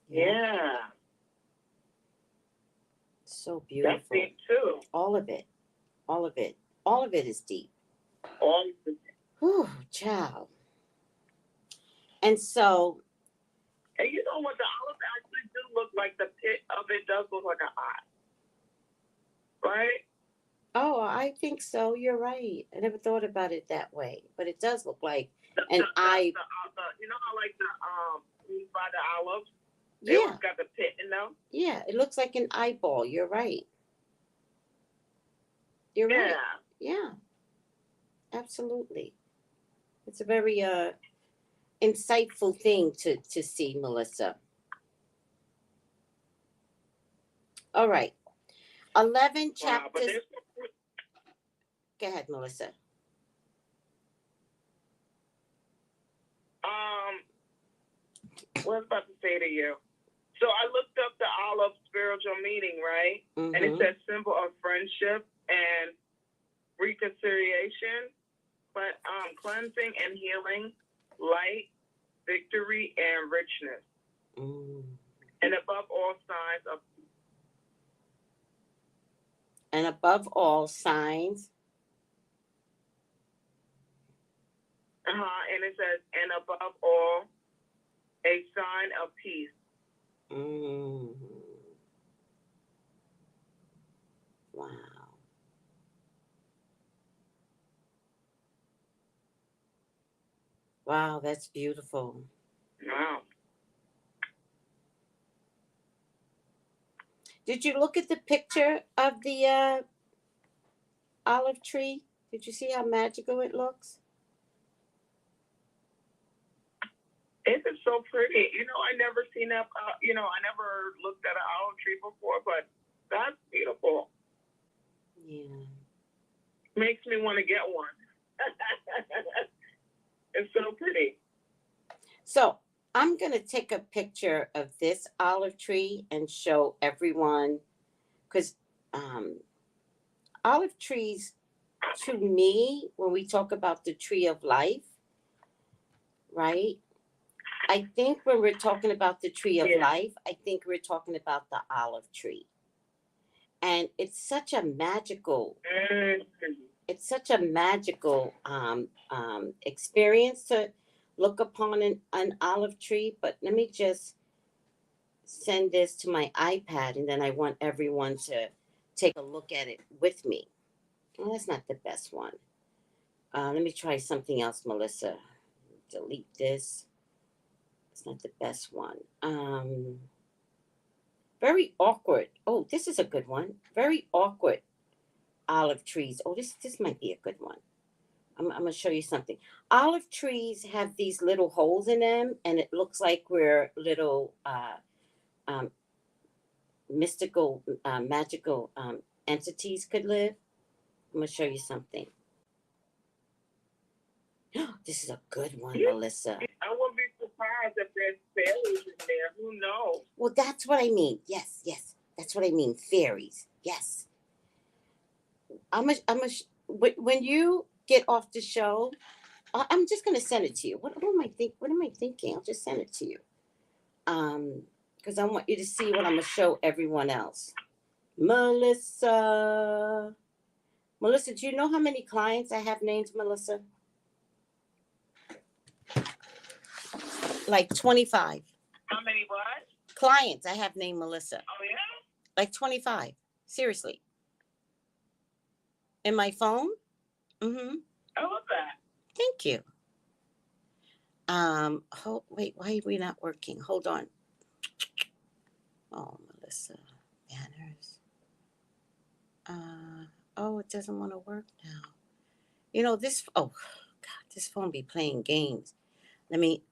Yeah. So beautiful. That's deep too. All of it. All of it. All of it is deep. All of it. Whew, child. And so. And you know what? The olives actually do look like the pit of it does look like an eye. Right? Oh, I think so. You're right. I never thought about it that way. But it does look like an eye. You know how like the by the olives? They Yeah. always got the pit in them. Yeah, it looks like an eyeball. You're right. You're right. Yeah. Absolutely. It's a very insightful thing to see, Melissa. All right. 11 chapters. Go ahead, Melissa. What I was about to say to you. So I looked up the olive spiritual meaning, right? Mm-hmm. And it says symbol of friendship and reconciliation, but cleansing and healing, light, victory, and richness. And above all signs of and above all signs. And it says, and above all, a sign of peace. Wow. Wow, that's beautiful. Wow. Did you look at the picture of the olive tree? Did you see how magical it looks? It is so pretty. I never seen that. I never looked at an olive tree before, but that's beautiful. Yeah. Makes me want to get one. It's so pretty. So I'm going to take a picture of this olive tree and show everyone, because olive trees, to me, when we talk about the tree of life, right? I think when we're talking about the tree of life, I think we're talking about the olive tree. And it's such a magical, experience to look upon an olive tree. But let me just send this to my iPad, and then I want everyone to take a look at it with me. Well, that's not the best one. Let me try something else, Melissa. Delete this. It's not the best one. Very awkward. Oh, this is a good one. Very awkward olive trees. Oh, this might be a good one. I'm gonna show you something. Olive trees have these little holes in them, and it looks like we're little mystical, magical entities could live. I'm gonna show you something. This is a good one, Melissa. I wouldn't be surprised if there's fairies in there. Who knows? Well, that's what I mean. Yes, that's what I mean. Fairies. Yes. When you get off the show, I'm just gonna send it to you. What am I thinking? I'll just send it to you. Because I want you to see what I'm gonna show everyone else. Melissa, do you know how many clients I have named Melissa? Like 25. How many what? Clients I have named Melissa. Oh, yeah? Like 25. Seriously. In my phone? Mm-hmm. I love that. Thank you. Wait, why are we not working? Hold on. Oh, Melissa. Banners. It doesn't want to work now. You know, this phone be playing games. Let me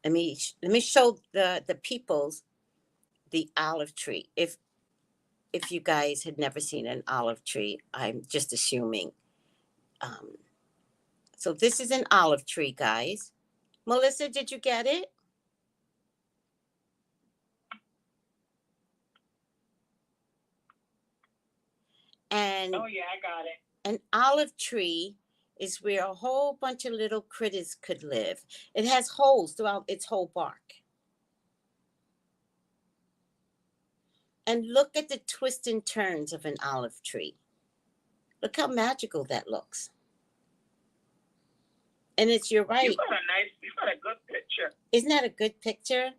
show the peoples the olive tree. If you guys had never seen an olive tree, I'm just assuming. So this is an olive tree, guys. Melissa, did you get it? And oh yeah, I got it. An olive tree is where a whole bunch of little critters could live. It has holes throughout its whole bark. And look at the twists and turns of an olive tree. Look how magical that looks. And you're right. You got a good picture. Isn't that a good picture?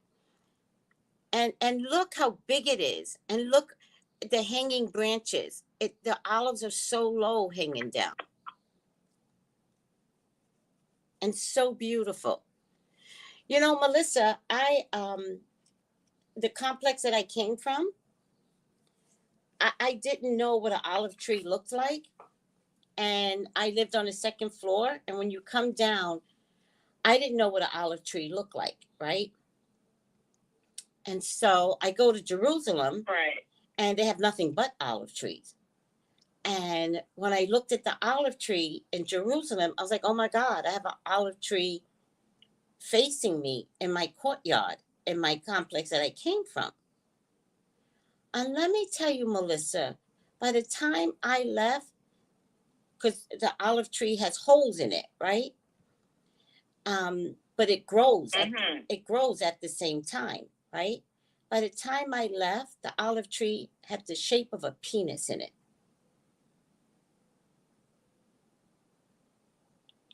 And look how big it is. And look at the hanging branches. The olives are so low hanging down. And so beautiful. You know, Melissa, the complex that I came from, I didn't know what an olive tree looked like. And I lived on the second floor. And when you come down, I didn't know what an olive tree looked like, right? And so I go to Jerusalem, right, and they have nothing but olive trees. And when I looked at the olive tree in Jerusalem, I was like, oh my God, I have an olive tree facing me in my courtyard, in my complex that I came from. And let me tell you, Melissa, by the time I left, because the olive tree has holes in it, right? But it grows. It grows at the same time, right? By the time I left, the olive tree had the shape of a penis in it.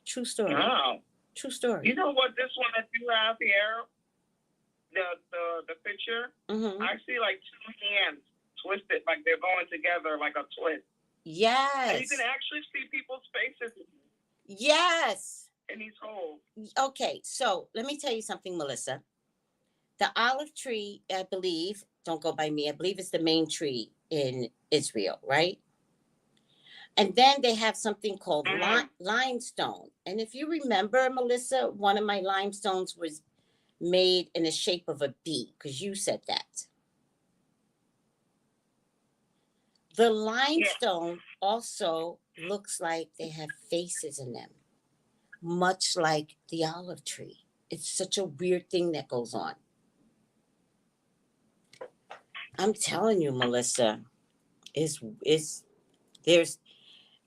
True story. Wow. True story. You know what? This one that you have here, the picture, I see like two hands twisted, like they're going together, like a twist. Yes. And you can actually see people's faces. Yes. In these holes. Okay, so let me tell you something, Melissa. The olive tree, I believe, don't go by me, I believe it's the main tree in Israel, right? And then they have something called limestone. And if you remember, Melissa, one of my limestones was made in the shape of a bee, because you said that. The limestone also looks like they have faces in them, much like the olive tree. It's such a weird thing that goes on. I'm telling you, Melissa, there's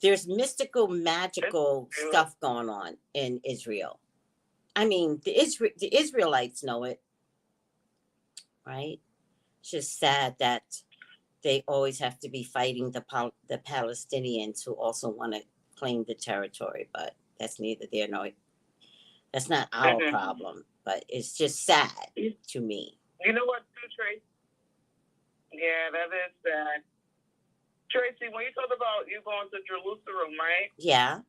There's mystical, magical stuff going on in Israel. I mean, the Israelites know it, right? It's just sad that they always have to be fighting the Palestinians who also want to claim the territory, but that's neither there nor that's not our problem. But it's just sad to me. You know what, too, Tracy? Yeah, that is sad. Tracy, when you talk about you going to Jerusalem, right? Yeah.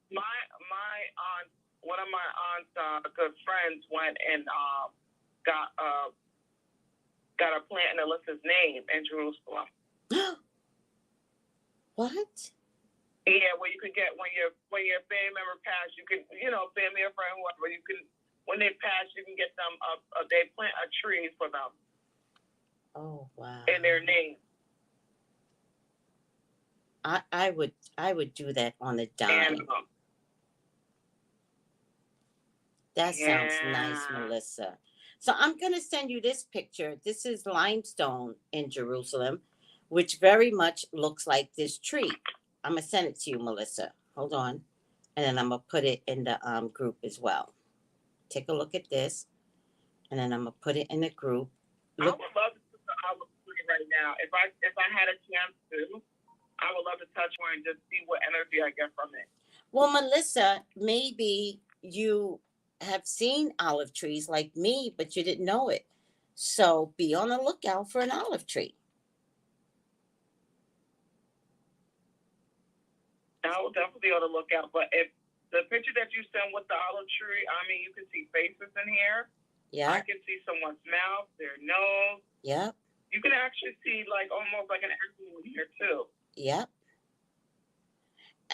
My aunt, one of my aunt's good friends went and got a plant in Alyssa's name in Jerusalem. What? Yeah, where you could get when your family member passed, you can, family or friend, whoever, you can, when they pass, you can get them they plant a tree for them. Oh wow. In their name. I would do that on a dime. That sounds nice, Melissa. So I'm going to send you this picture. This is limestone in Jerusalem, which very much looks like this tree. I'm going to send it to you, Melissa. Hold on. And then I'm going to put it in the group as well. Take a look at this. And then I'm going to put it in the group. Look. I would love to put the olive tree right now. If I had a chance to, I would love to touch one and just see what energy I get from it. Well, Melissa, maybe you have seen olive trees like me, but you didn't know it. So be on the lookout for an olive tree. I will definitely be on the lookout. But if the picture that you sent with the olive tree, I mean, you can see faces in here. Yeah. I can see someone's mouth, their nose. Yep. You can actually see like almost like an animal in here too. Yep.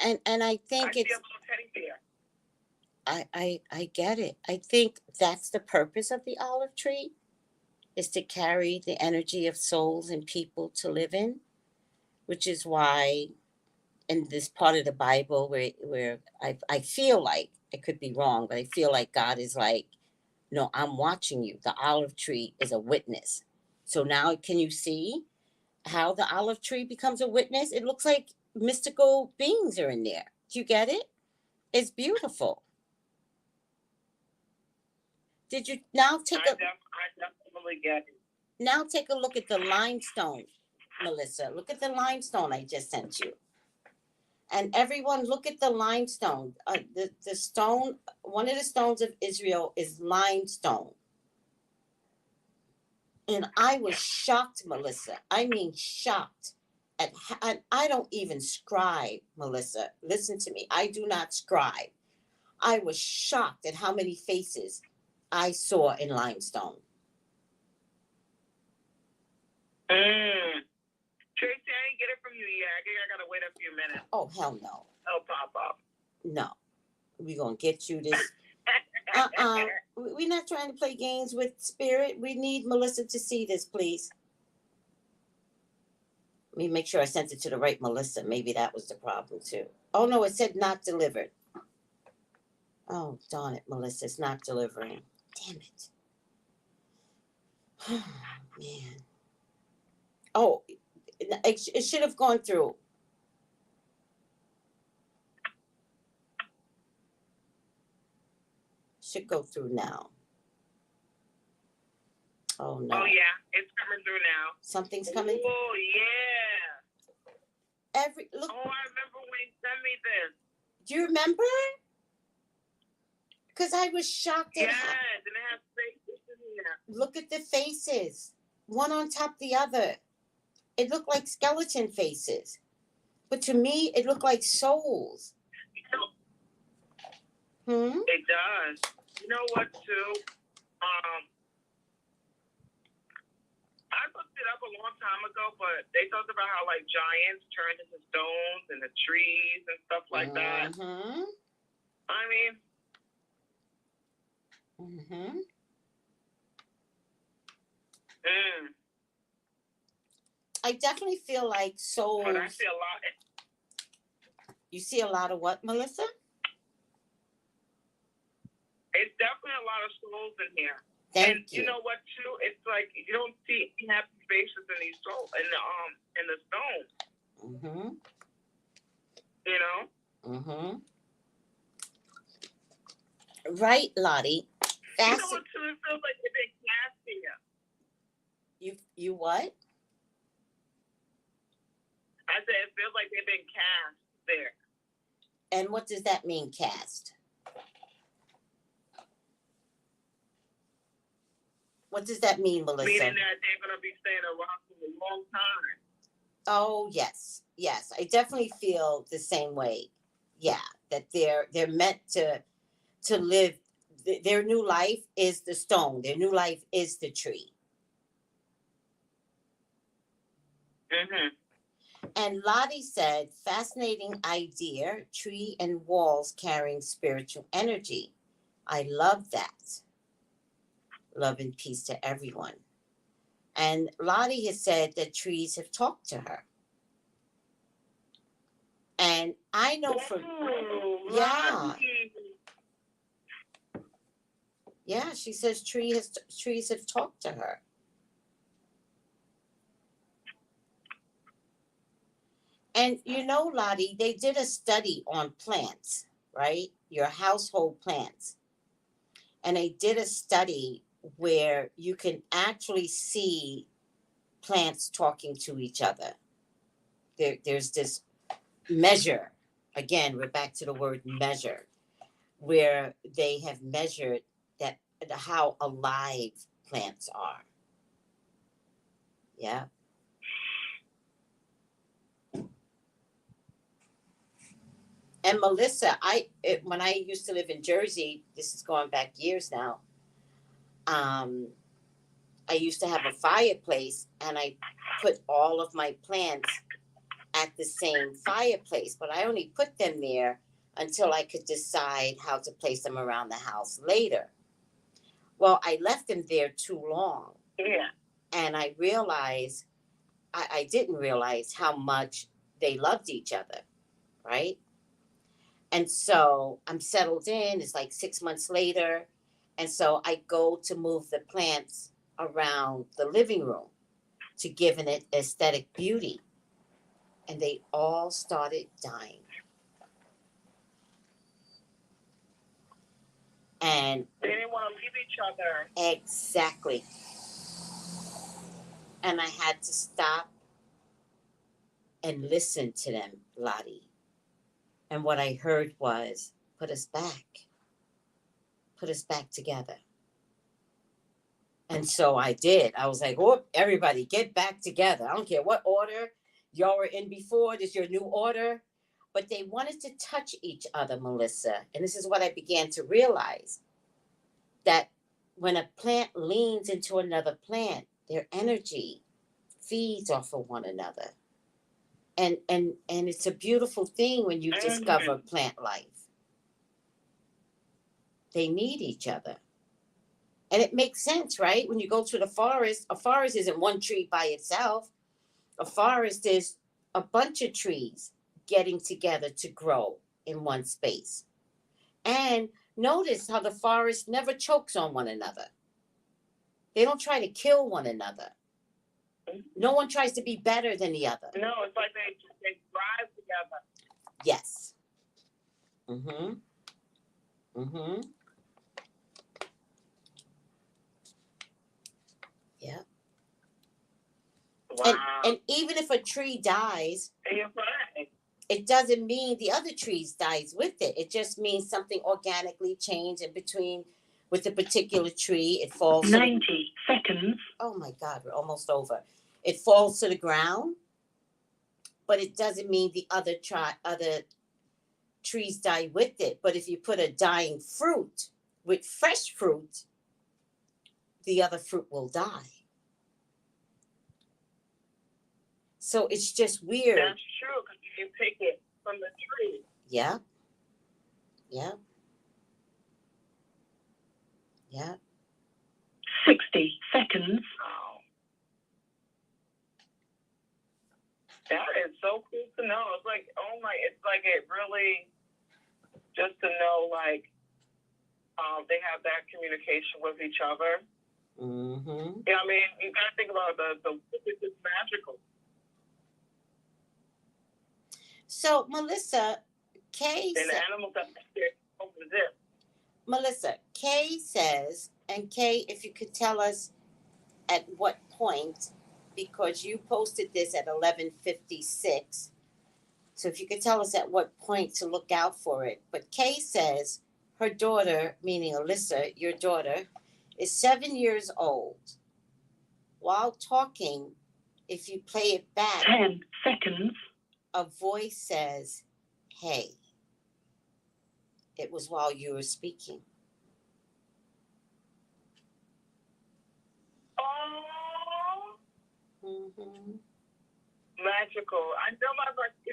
And I think I see a little teddy bear. I get it. I think that's the purpose of the olive tree, is to carry the energy of souls and people to live in, which is why in this part of the Bible where I feel like, I could be wrong, but I feel like God is like, no, I'm watching you. The olive tree is a witness. So now can you see how the olive tree becomes a witness? It looks like mystical beings are in there. Do you get it? It's beautiful. Did you now take I definitely get it. Now take a look at the limestone, Melissa. Look at the limestone I just sent you. And everyone, look at the limestone. The stone, one of the stones of Israel is limestone. And I was shocked, Melissa. I mean, shocked. And I don't even scribe, Melissa. Listen to me. I do not scribe. I was shocked at how many faces I saw in limestone. Tracy, I didn't get it from you yet. I gotta wait a few minutes. Oh, hell no. It'll pop up. No. We're going to get you this. We're not trying to play games with spirit. We need Melissa to see this, please. Let me make sure I sent it to the right Melissa. Maybe that was the problem, too. Oh, no, it said not delivered. Oh, darn it, Melissa. It's not delivering. Damn it. Oh, man. Oh, it should have gone through. Should go through now. Oh, no. Oh, yeah. It's coming through now. Something's coming. Oh, yeah. Look. Oh, I remember when you sent me this. Do you remember? Because I was shocked at yes, and it has faces in here. Look at the faces. One on top of the other. It looked like skeleton faces. But to me, it looked like souls. It does. You know what, too? I looked it up a long time ago, but they talked about how, like, giants turned into stones and the trees and stuff like that. I mean... I definitely feel like souls. But I see a lot. You see a lot of what, Melissa? It's definitely a lot of souls in here. Thank you. You know what, too? It's like you don't see happy faces in these souls in the stone. Mm-hmm. You know? Mm-hmm. Right, Lottie. You know what, too? It feels like they've been cast here. You what? I said it feels like they've been cast there. And what does that mean, cast? What does that mean, Melissa? Meaning that they're going to be staying around for a long time. Oh, yes. Yes. I definitely feel the same way. Yeah. That they're meant to live. Their new life is the stone. Their new life is the tree. Mm-hmm. And Lottie said, fascinating idea, tree and walls carrying spiritual energy. I love that. Love and peace to everyone. And Lottie has said that trees have talked to her. And I know for, yeah. Yeah, she says trees have talked to her. And you know, Lottie, they did a study on plants, right? Your household plants. And they did a study where you can actually see plants talking to each other. There's this measure. Again, we're back to the word measure, where they have measured that how alive plants are. Yeah. And Melissa, when I used to live in Jersey, this is going back years now. I used to have a fireplace, and I put all of my plants at the same fireplace, but I only put them there until I could decide how to place them around the house later. Well, I left them there too long. Yeah. And I realized, I didn't realize how much they loved each other, right? And so I'm settled in, it's like 6 months later. And so I go to move the plants around the living room to give it aesthetic beauty. And they all started dying. And they didn't want to leave each other. Exactly. And I had to stop and listen to them, Lottie. And what I heard was, put us back together. And so I did. I was like, oh, everybody get back together. I don't care what order y'all were in before. This is your new order. But they wanted to touch each other, Melissa. And this is what I began to realize. That when a plant leans into another plant, their energy feeds off of one another. And it's a beautiful thing when you discover plant life. They need each other. And it makes sense, right? When you go to the forest, a forest isn't one tree by itself. A forest is a bunch of trees getting together to grow in one space. And notice how the forest never chokes on one another. They don't try to kill one another. No one tries to be better than the other. No, it's like they thrive together. Yes. Mm-hmm. Mm-hmm. Yeah. Wow. And even if a tree dies, you're right. It doesn't mean the other trees dies with it. It just means something organically changed in between with the particular tree. It falls 90 seconds. Oh my God, we're almost over. It falls to the ground, but it doesn't mean the other trees die with it. But if you put a dying fruit with fresh fruit, the other fruit will die. So it's just weird. That's true, because you pick it from the tree. Yeah. Yeah. Yeah. 60 seconds. Wow. That is so cool to know. It's like, oh my, it's like it really, just to know, like, they have that communication with each other. Mm-hmm. Yeah, I mean, you got to think about the it's just magical. So, Melissa, Kay And the said, animals that over the zip. Melissa, Kay says, and Kay, if you could tell us at what point, because you posted this at 11:56. So if you could tell us at what point to look out for it. But Kay says her daughter, meaning Alyssa, your daughter, is 7 years old. While talking, if you play it back, 10 seconds. a voice says, "Hey." It was while you were speaking. Oh, Mm-hmm. magical. I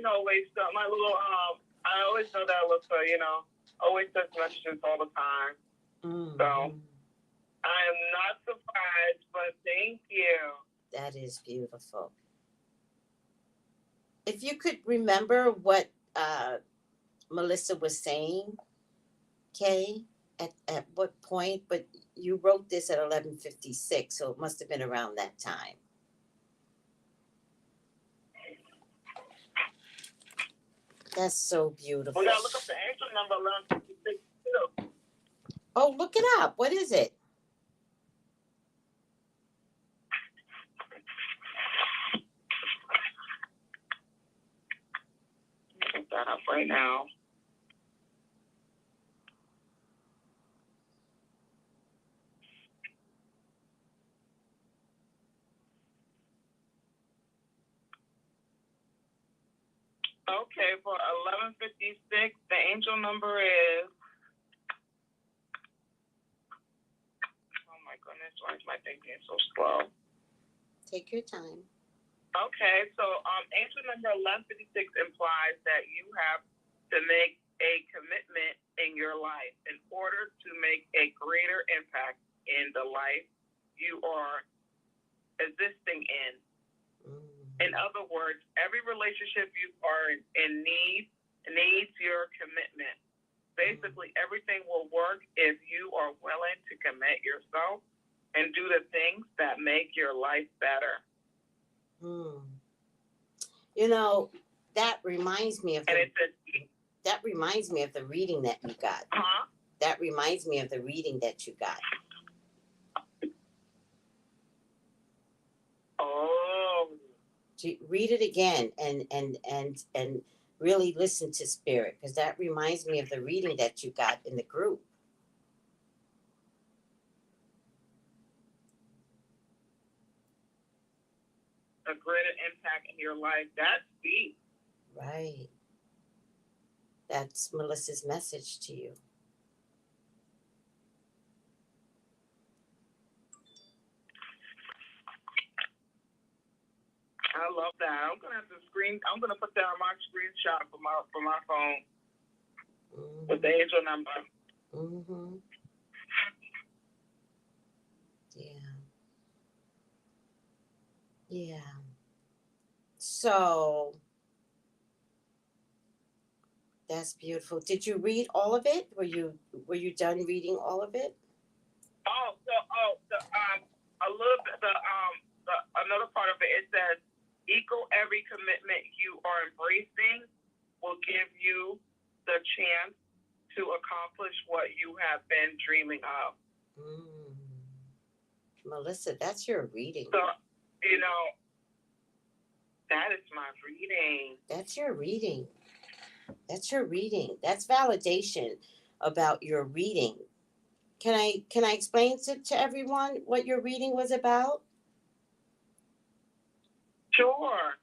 know always my little I always know that Alyssa, always does messages all the time. Mm-hmm. So I am not surprised, but thank you. That is beautiful. If you could remember what Melissa was saying, Kay, at what point, but you wrote this at 11:56, so it must have been around that time. That's so beautiful. We gotta look up the angel number 1156 too. Oh, look it up. What is it? Look that up right now. Okay, for 1156, the angel number is. Oh my goodness, why is my thing being so slow? Take your time. Okay, so angel number 1156 implies that you have to make a commitment in your life in order to make a greater impact in the life you are existing in. In other words, every relationship you are in needs your commitment. Basically, everything will work if you are willing to commit yourself and do the things that make your life better. You know, that reminds me of And that reminds me of the reading that you got. Huh? That reminds me of the reading that you got. Oh. Read it again and really listen to spirit, because that reminds me of the reading that you got in the group. A greater impact in your life. That's deep. Right. That's Melissa's message to you. I love that. I'm gonna put that on my screenshot for my phone. Mm-hmm. With the angel number. Mm-hmm. Yeah. Yeah. So that's beautiful. Did you read all of it? Were you done reading all of it? A little bit. Another part of it says, equal every commitment you are embracing will give you the chance to accomplish what you have been dreaming of. Melissa, that's your reading. So, that is my reading. That's your reading. That's your reading. That's validation about your reading. Can I explain to everyone what your reading was about? Sure.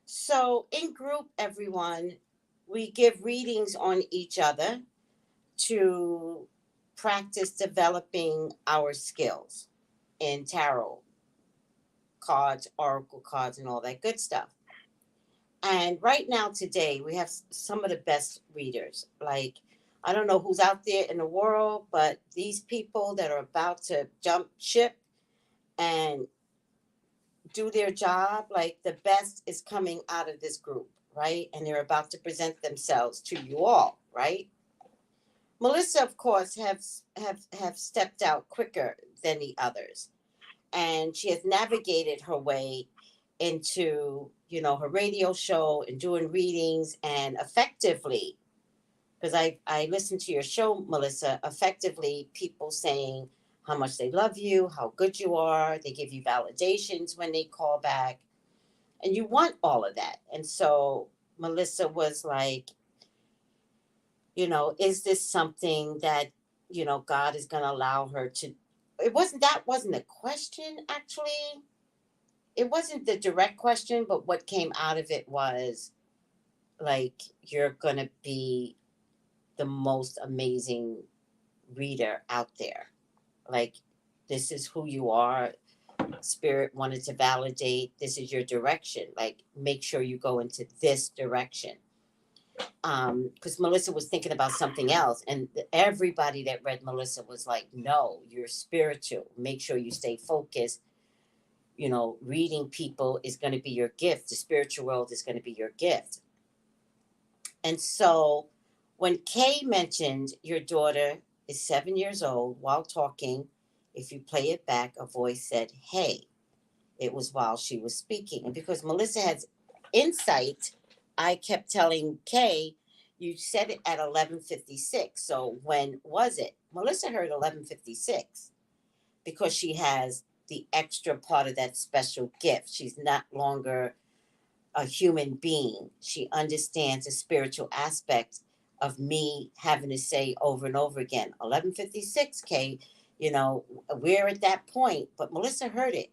So in group, everyone, we give readings on each other to practice developing our skills in tarot cards, oracle cards, and all that good stuff. And right now, today, we have some of the best readers. Like, I don't know who's out there in the world, but these people that are about to jump ship and do their job, like the best is coming out of this group, right? And they're about to present themselves to you all, right? Melissa, of course, have stepped out quicker than the others, and she has navigated her way into, you know, her radio show and doing readings, and effectively, because I listened to your show, Melissa, effectively people saying how much they love you, how good you are. They give you validations when they call back. And you want all of that. And so Melissa was like, you know, is this something that, you know, God is going to allow her to? That wasn't a question, actually. It wasn't the direct question, but what came out of it was like, you're going to be the most amazing reader out there. Like, this is who you are. Spirit wanted to validate, this is your direction. Like, make sure you go into this direction. Because Melissa was thinking about something else, and everybody that read Melissa was like, no, you're spiritual. Make sure you stay focused. You know, reading people is going to be your gift. The spiritual world is going to be your gift. And so when Kay mentioned your daughter is 7 years old, while talking, if you play it back, a voice said, hey, it was while she was speaking. And because Melissa has insight, I kept telling Kay, you said it at 11:56. So when was it? Melissa heard 11:56 because she has the extra part of that special gift. She's not longer a human being. She understands the spiritual aspect of me having to say over and over again, 11:56, Kay, you know, we're at that point. But Melissa heard it.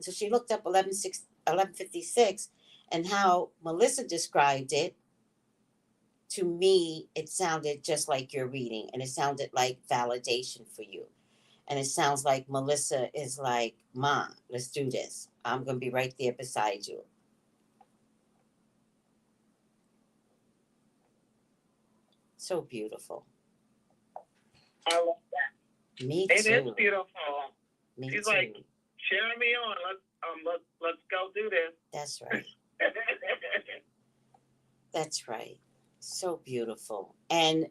So she looked up 11:56, and how Melissa described it, to me, it sounded just like your reading, and it sounded like validation for you. And it sounds like Melissa is like, Ma, let's do this. I'm going to be right there beside you. So beautiful. I love that. Me It too. is beautiful. Me She's too. like, cheering me on. Let's go do this. That's right. That's right. So beautiful. And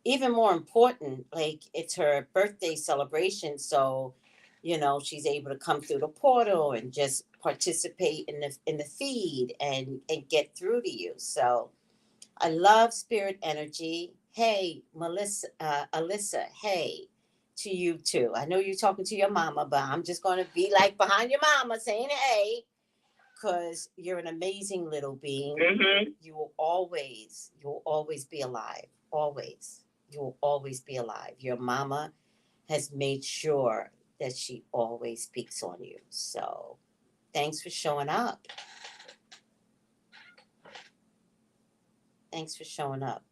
even more important, like, it's her birthday celebration. So, you know, she's able to come through the portal and just participate in the feed and get through to you. So I love spirit energy. Hey, Melissa, Alyssa, hey to you too. I know you're talking to your mama, but I'm just going to be like behind your mama saying hey, because you're an amazing little being. Mm-hmm. You will always be alive. Always. You will always be alive. Your mama has made sure that she always speaks on you. So thanks for showing up. Thanks for showing up.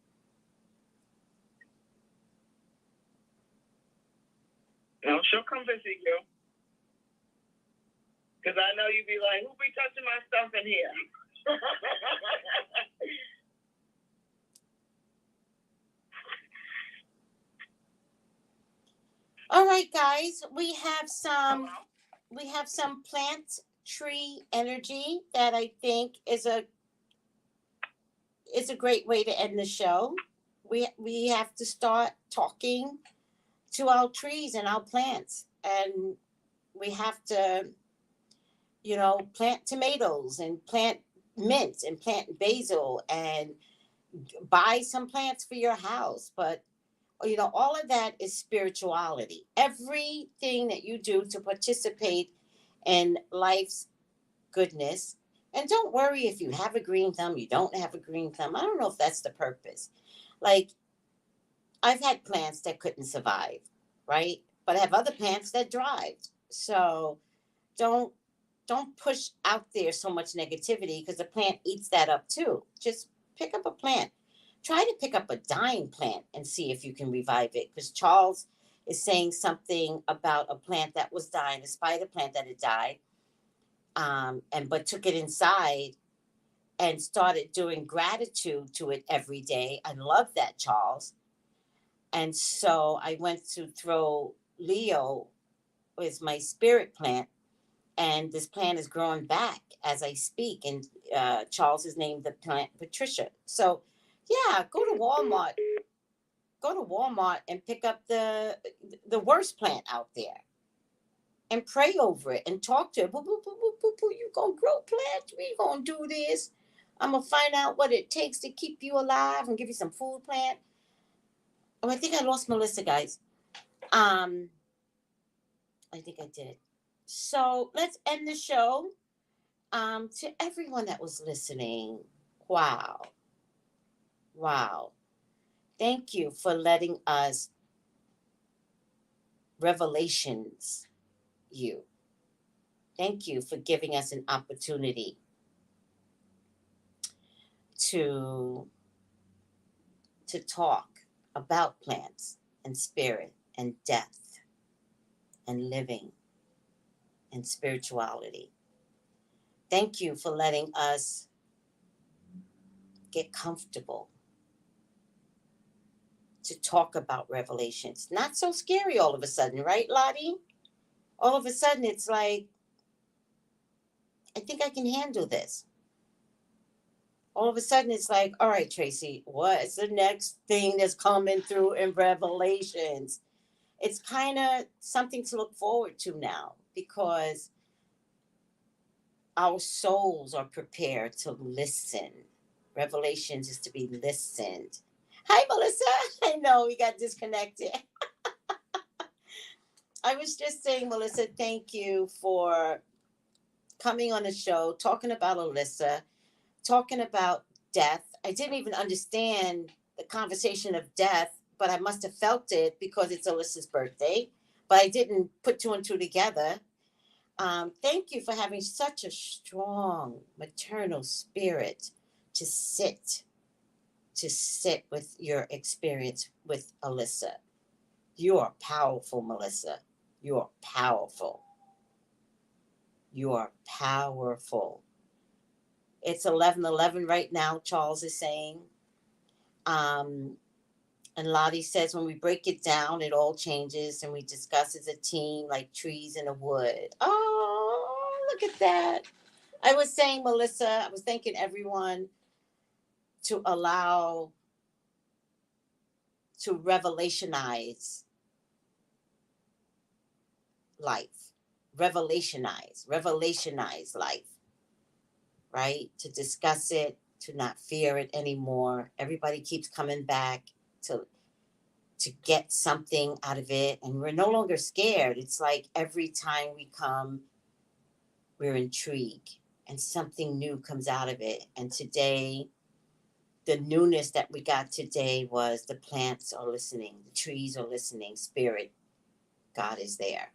No, she'll come visit you. Because I know you'd be like, who be touching my stuff in here? All right, guys, we have some plant tree energy that I think is a great way to end the show. We have to start talking to our trees and our plants, and we have to, you know, plant tomatoes and plant mint and plant basil and buy some plants for your house. But, you know, all of that is spirituality. Everything that you do to participate in life's goodness. And don't worry if you have a green thumb, you don't have a green thumb. I don't know if that's the purpose. Like, I've had plants that couldn't survive, right? But I have other plants that thrived. So don't push out there so much negativity, because the plant eats that up too. Just pick up a plant. Try to pick up a dying plant and see if you can revive it. Because Charles is saying something about a plant that was dying, a spider plant that had died, but took it inside and started doing gratitude to it every day. I love that, Charles. And so I went to throw Leo with my spirit plant, and this plant is growing back as I speak. And Charles has named the plant Patricia. So yeah, go to Walmart and pick up the worst plant out there and pray over it and talk to it. Boo, boo, boo, boo, boo, boo. You gonna grow plants? We gonna do this. I'm gonna find out what it takes to keep you alive and give you some food plant. Oh, I think I lost Melissa, guys. I think I did. So let's end the show. To everyone that was listening, wow. Thank you for letting us revelations you. Thank you for giving us an opportunity to talk about plants and spirit and death and living and spirituality. Thank you for letting us get comfortable to talk about revelations. Not so scary all of a sudden, right, Lottie? All of a sudden it's like, I think I can handle this. All of a sudden it's like, all right, Tracy, what's the next thing that's coming through in Revelations? It's kind of something to look forward to now, because our souls are prepared to listen. Revelations is to be listened. Hi, Melissa. I know we got disconnected. I was just saying, Melissa, thank you for coming on the show, talking about Alyssa, talking about death. I didn't even understand the conversation of death, but I must have felt it because it's Alyssa's birthday. But I didn't put two and two together. Thank you for having such a strong maternal spirit to sit with your experience with Alyssa. You are powerful, Melissa. You are powerful. You are powerful. It's 11:11 right now, Charles is saying. And Lottie says, when we break it down, it all changes, and we discuss as a team like trees in a wood. Oh, look at that. I was saying, Melissa, I was thanking everyone to allow to revolutionize life. Revolutionize life, right? To discuss it, to not fear it anymore. Everybody keeps coming back to get something out of it, and we're no longer scared. It's like every time we come, we're intrigued, and something new comes out of it. And today, the newness that we got today was the plants are listening, the trees are listening, spirit, God is there.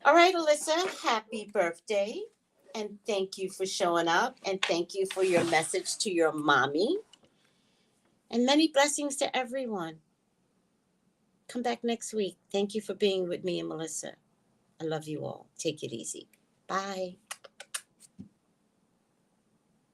All right, Alyssa, happy birthday. And thank you for showing up. And thank you for your message to your mommy. And many blessings to everyone. Come back next week. Thank you for being with me and Melissa. I love you all. Take it easy. Bye.